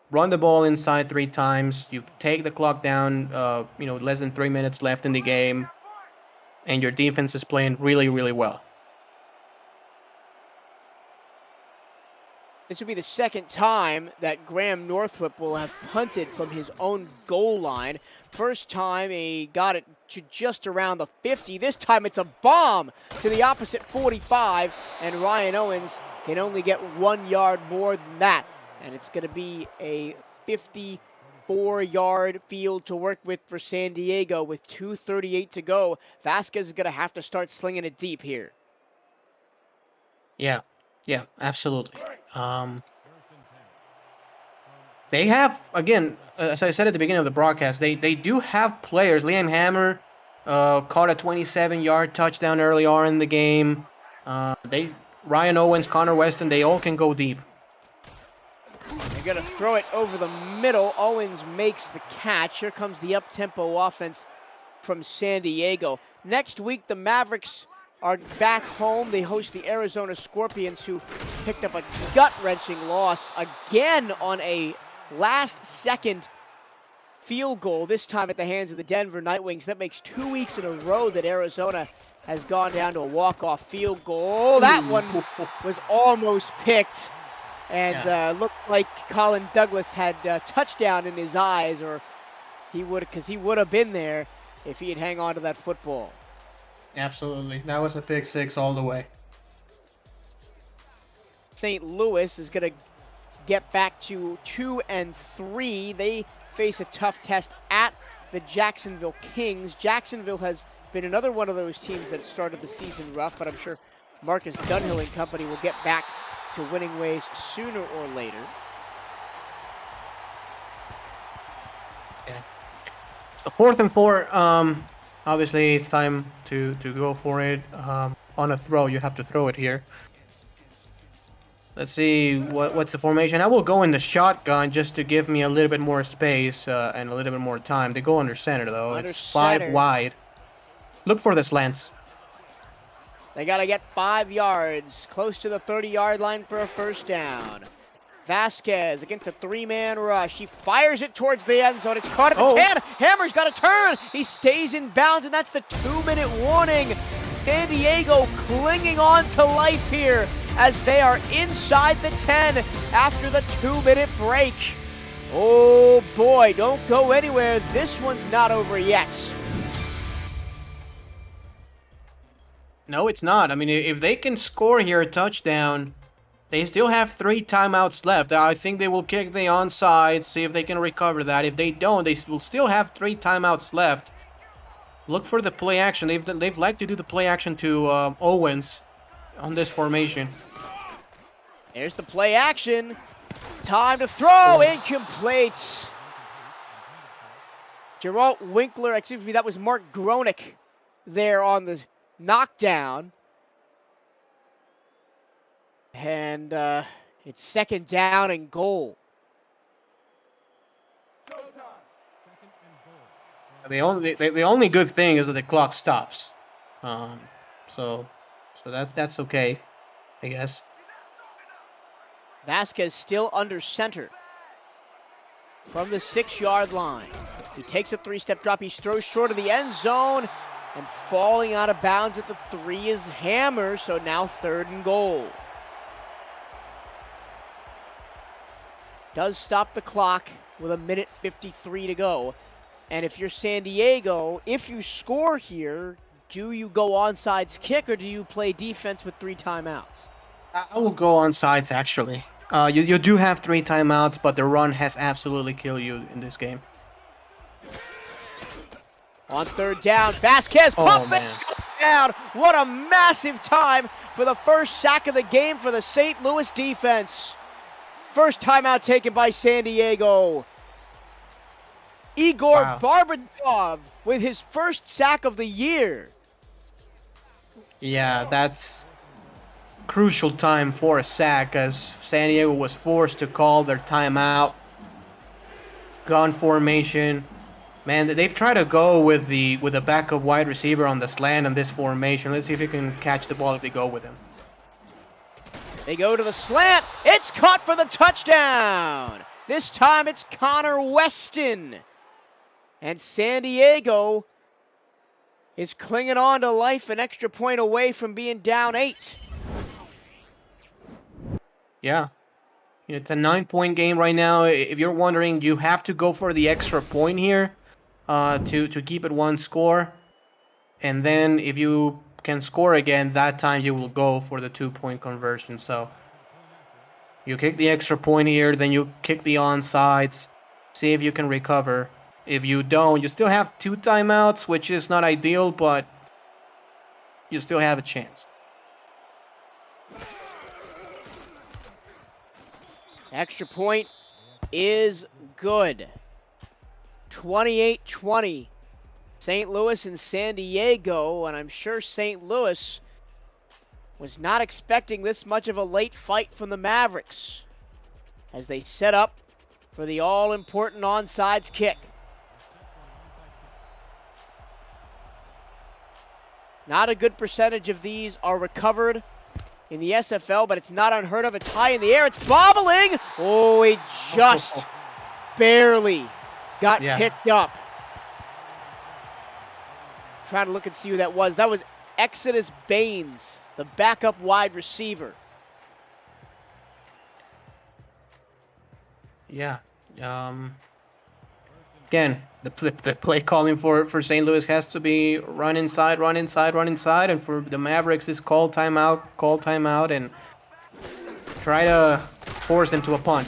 run the ball inside 3 times. You take the clock down, less than 3 minutes left in the game. And your defense is playing really, really well. This would be the 2nd time that Graham Northrup will have punted from his own goal line. First time he got it to just around the 50. This time it's a bomb to the opposite 45, and Ryan Owens can only get 1 yard more than that. And it's going to be a 54-yard field to work with for San Diego with 2:38 to go. Vasquez is going to have to start slinging it deep here. Yeah, absolutely. They have, again, as I said at the beginning of the broadcast, they do have players. Liam Hammer caught a 27-yard touchdown early on in the game. Ryan Owens, Connor Weston, they all can go deep. They're going to throw it over the middle. Owens makes the catch. Here comes the up-tempo offense from San Diego. Next week, the Mavericks are back home. They host the Arizona Scorpions, who picked up a gut-wrenching loss again on a last-second field goal, this time at the hands of the Denver Nightwings. That makes 2 weeks in a row that Arizona has gone down to a walk-off field goal. That one was almost picked, and looked like Colin Douglas had a touchdown in his eyes, or he would have been there if he had hang on to that football. Absolutely. That was a pick six all the way. St. Louis is going to get back to 2-3. They face a tough test at the Jacksonville Kings. Jacksonville has been another one of those teams that started the season rough, but I'm sure Marcus Dunhill and company will get back to winning ways sooner or later. Yeah. 4th and 4. Obviously, it's time to go for it. On a throw, you have to throw it here. Let's see what's the formation. I will go in the shotgun just to give me a little bit more space and a little bit more time. They go under center, though. Under it's center. 5 wide. Look for the slants. They got to get 5 yards, close to the 30-yard line for a first down. Vasquez against a 3-man rush. He fires it towards the end zone. It's caught at the 10. Hammer's got to turn. He stays in bounds, and that's the 2-minute warning. San Diego clinging on to life here as they are inside the 10 after the 2-minute break. Oh boy, don't go anywhere. This one's not over yet. No, it's not. I mean, if they can score here a touchdown, they still have 3 timeouts left. I think they will kick the onside, see if they can recover that. If they don't, they will still have 3 timeouts left. Look for the play action. They've liked to do the play action to Owens on this formation. There's the play action. Time to throw. Incomplete. Geralt Winkler, excuse me, that was Mark Gronick there on the knockdown. And it's 2nd down and goal. The only good thing is that the clock stops. So that's okay, I guess. Vasquez still under center from the 6-yard line. He takes a 3-step drop. He throws short of the end zone, and falling out of bounds at the 3 is Hammer. So now 3rd and goal. Does stop the clock with 1:53 to go. And if you're San Diego, if you score here, do you go onside kick or do you play defense with 3 timeouts? I will go onside, actually. You do have 3 timeouts, but the run has absolutely killed you in this game. On 3rd down, Vasquez pump fakes down. What a massive time for the first sack of the game for the St. Louis defense. First timeout taken by San Diego. Igor Barbadov with his first sack of the year. Yeah, that's crucial time for a sack as San Diego was forced to call their timeout. Gun formation. Man, they've tried to go with a backup wide receiver on the slant on this formation. Let's see if he can catch the ball if they go with him. They go to the slant. It's caught for the touchdown. This time it's Connor Weston. And San Diego is clinging on to life, an extra point away from being down 8. Yeah. It's a 9-point game right now. If you're wondering, you have to go for the extra point here to keep it 1 score. And then if you can score again, that time you will go for the 2-point conversion. So you kick the extra point here, then you kick the onsides, see if you can recover. If you don't, you still have 2 timeouts, which is not ideal, but you still have a chance. Extra point is good. 28-20. St. Louis and San Diego, and I'm sure St. Louis was not expecting this much of a late fight from the Mavericks as they set up for the all-important onside kick. Not a good percentage of these are recovered in the SFL, but it's not unheard of. It's high in the air. It's bobbling. Oh, it just barely got picked up. Trying to look and see who that was. That was Exodus Baines, the backup wide receiver. Yeah. Again, the play calling for St. Louis has to be run inside, run inside, run inside, and for the Mavericks is call timeout, and try to force them to a punt.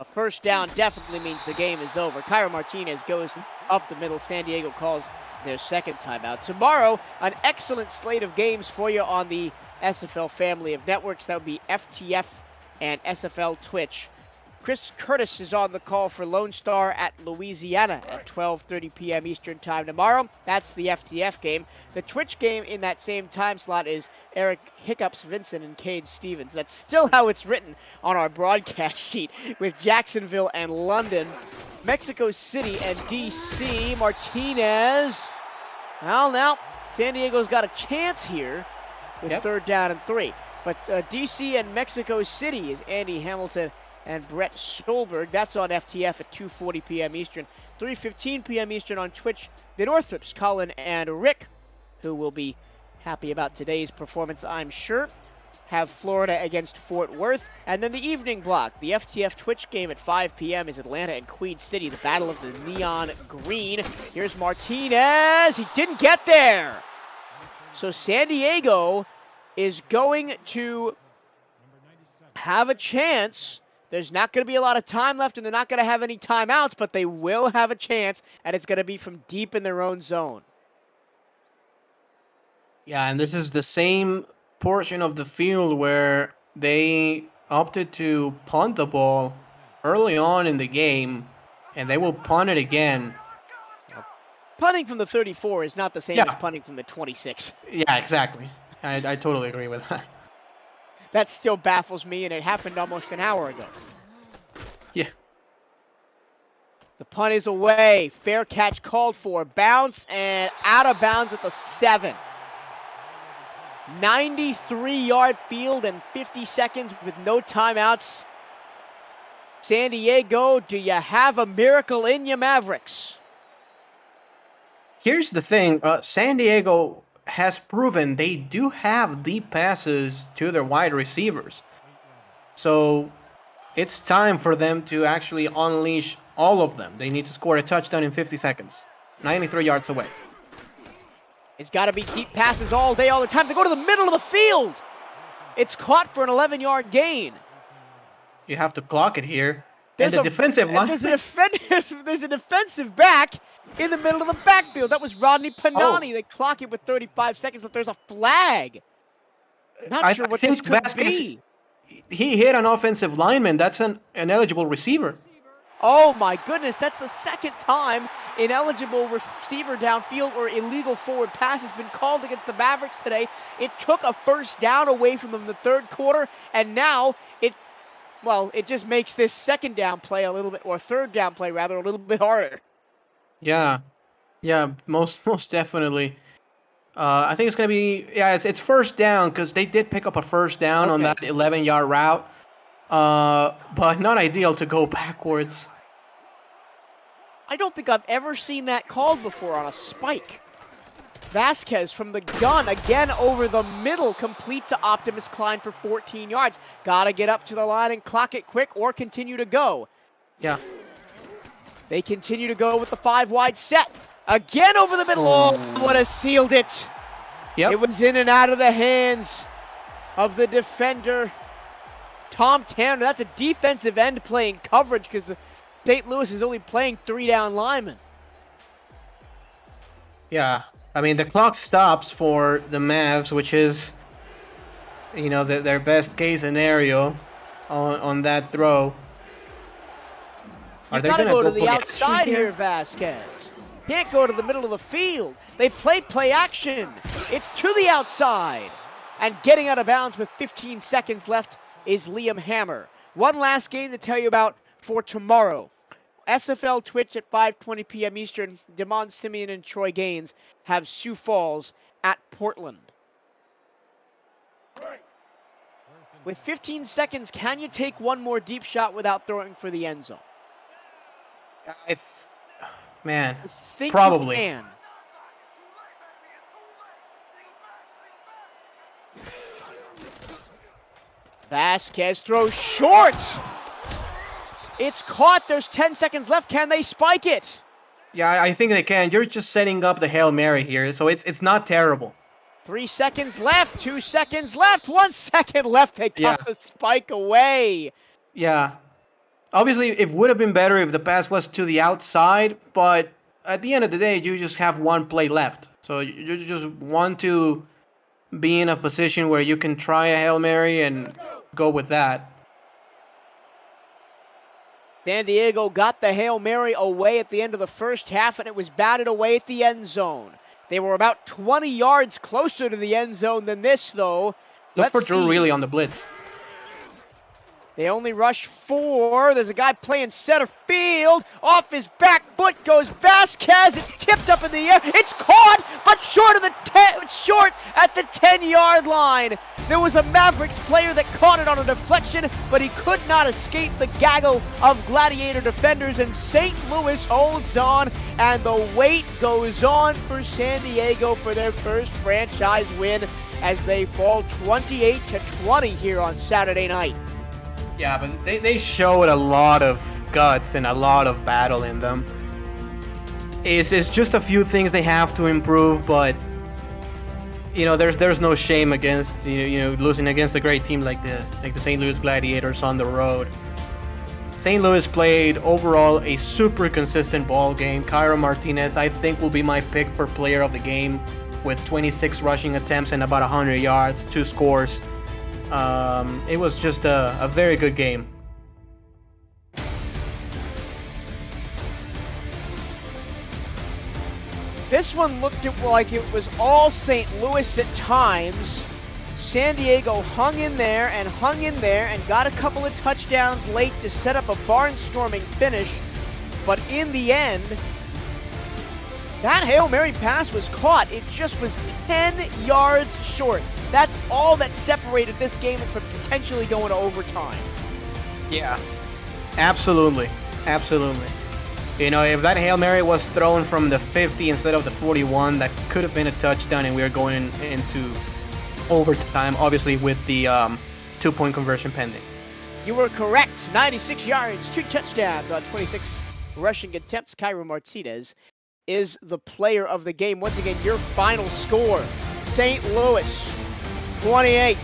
A first down definitely means the game is over. Cairo Martinez goes up the middle. San Diego calls their second timeout. Tomorrow, an excellent slate of games for you on the SFL family of networks. That would be FTF and SFL Twitch. Chris Curtis is on the call for Lone Star at Louisiana at 12:30 p.m. Eastern Time tomorrow. That's the FTF game. The Twitch game in that same time slot is Eric Hiccups Vincent and Cade Stevens. That's still how it's written on our broadcast sheet with Jacksonville and London. Mexico City and D.C. Martinez. Well, now San Diego's got a chance here with third down and 3. But D.C. and Mexico City is Andy Hamilton and Brett Stolberg. That's on FTF at 2:40 p.m. Eastern. 3:15 p.m. Eastern on Twitch. The Northrops, Colin and Rick, who will be happy about today's performance, I'm sure, have Florida against Fort Worth. And then the evening block, the FTF Twitch game at 5 p.m. is Atlanta and Queen City, the battle of the neon green. Here's Martinez. He didn't get there. So San Diego is going to have a chance. There's not going to be a lot of time left, and they're not going to have any timeouts, but they will have a chance, and it's going to be from deep in their own zone. Yeah, and this is the same portion of the field where they opted to punt the ball early on in the game, and they will punt it again. Punting from the 34 is not the same as punting from the 26. Yeah, exactly. I totally agree with that. That still baffles me, and it happened almost an hour ago. Yeah. The punt is away. Fair catch called for. Bounce and out of bounds at the 7. 93-yard field and 50 seconds with no timeouts. San Diego, do you have a miracle in you, Mavericks? Here's the thing. San Diego has proven they do have deep passes to their wide receivers. So it's time for them to actually unleash all of them. They need to score a touchdown in 50 seconds. 93 yards away. It's got to be deep passes all day, all the time. They go to the middle of the field. It's caught for an 11-yard gain. You have to clock it here. And the defensive line. There's a defensive back in the middle of the backfield. That was Rodney Panani. They clock it with 35 seconds left. There's a flag. Not sure what this could be. He hit an offensive lineman. That's an ineligible receiver. Oh my goodness, that's the second time ineligible receiver downfield or illegal forward pass has been called against the Mavericks today. It took a first down away from them in the third quarter, and now it just makes this second down play a little bit, or third down play rather, a little bit harder. Yeah, most definitely. I think it's going to be, it's first down because they did pick up a first down on that 11-yard route. But not ideal to go backwards. I don't think I've ever seen that called before on a spike. Vasquez from the gun, again over the middle, complete to Optimus Cline for 14 yards. Gotta get up to the line and clock it quick or continue to go. Yeah. They continue to go with the 5-wide set. Again over the middle. Oh, what a sealed it. Yep. It was in and out of the hands of the defender, Tom Tanner. That's a defensive end playing coverage because the St. Louis is only playing 3-down linemen. Yeah. I mean, the clock stops for the Mavs, which is, their best case scenario on that throw. You gotta go to the outside here, Vasquez. Can't go to the middle of the field. They play action. It's to the outside. And getting out of bounds with 15 seconds left is Liam Hammer. One last game to tell you about for tomorrow. SFL Twitch at 5:20 p.m. Eastern. Damon Simeon and Troy Gaines have Sioux Falls at Portland. With 15 seconds, can you take one more deep shot without throwing for the end zone? I think probably. You can. Vasquez throws short. It's caught. There's 10 seconds left. Can they spike it? Yeah, I think they can. You're just setting up the Hail Mary here, so it's not terrible. 3 seconds left. 2 seconds left. 1 second left. They got the spike away. Yeah. Obviously, it would have been better if the pass was to the outside, but at the end of the day, you just have one play left. So you just want to be in a position where you can try a Hail Mary and go with that. San Diego got the Hail Mary away at the end of the first half, and it was batted away at the end zone. They were about 20 yards closer to the end zone than this, though. Look for Drew really on the blitz. They only rush 4. There's a guy playing center field. Off his back foot goes Vasquez. It's tipped up in the air. It's caught, but short at the 10-yard line. There was a Mavericks player that caught it on a deflection, but he could not escape the gaggle of Gladiator defenders, and St. Louis holds on, and the wait goes on for San Diego for their first franchise win as they fall 28-20 here on Saturday night. Yeah, but they showed a lot of guts and a lot of battle in them. It's just a few things they have to improve, but you know, there's no shame against losing against a great team like the St. Louis Gladiators on the road. St. Louis played overall a super consistent ball game. Cairo Martinez, I think, will be my pick for player of the game with 26 rushing attempts and about 100 yards, 2 scores. It was just a very good game. This one looked like it was all St. Louis at times. San Diego hung in there and got a couple of touchdowns late to set up a barnstorming finish. But in the end, that Hail Mary pass was caught. It just was 10 yards short. That's all that separated this game from potentially going to overtime. Yeah, absolutely. Absolutely. You know, if that Hail Mary was thrown from the 50 instead of the 41, that could have been a touchdown, and we were going into overtime, obviously with the 2-point conversion pending. You were correct. 96 yards, 2 touchdowns on 26 rushing attempts. Cairo Martinez is the player of the game. Once again, your final score, St. Louis 28,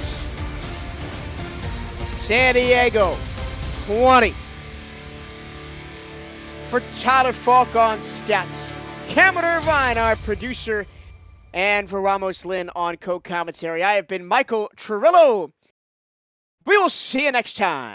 San Diego 20. For Tyler Falk on stats, Cameron Irvine, our producer, and for Ramos Lynn on co-commentary, I have been Michael Trillo. We will see you next time.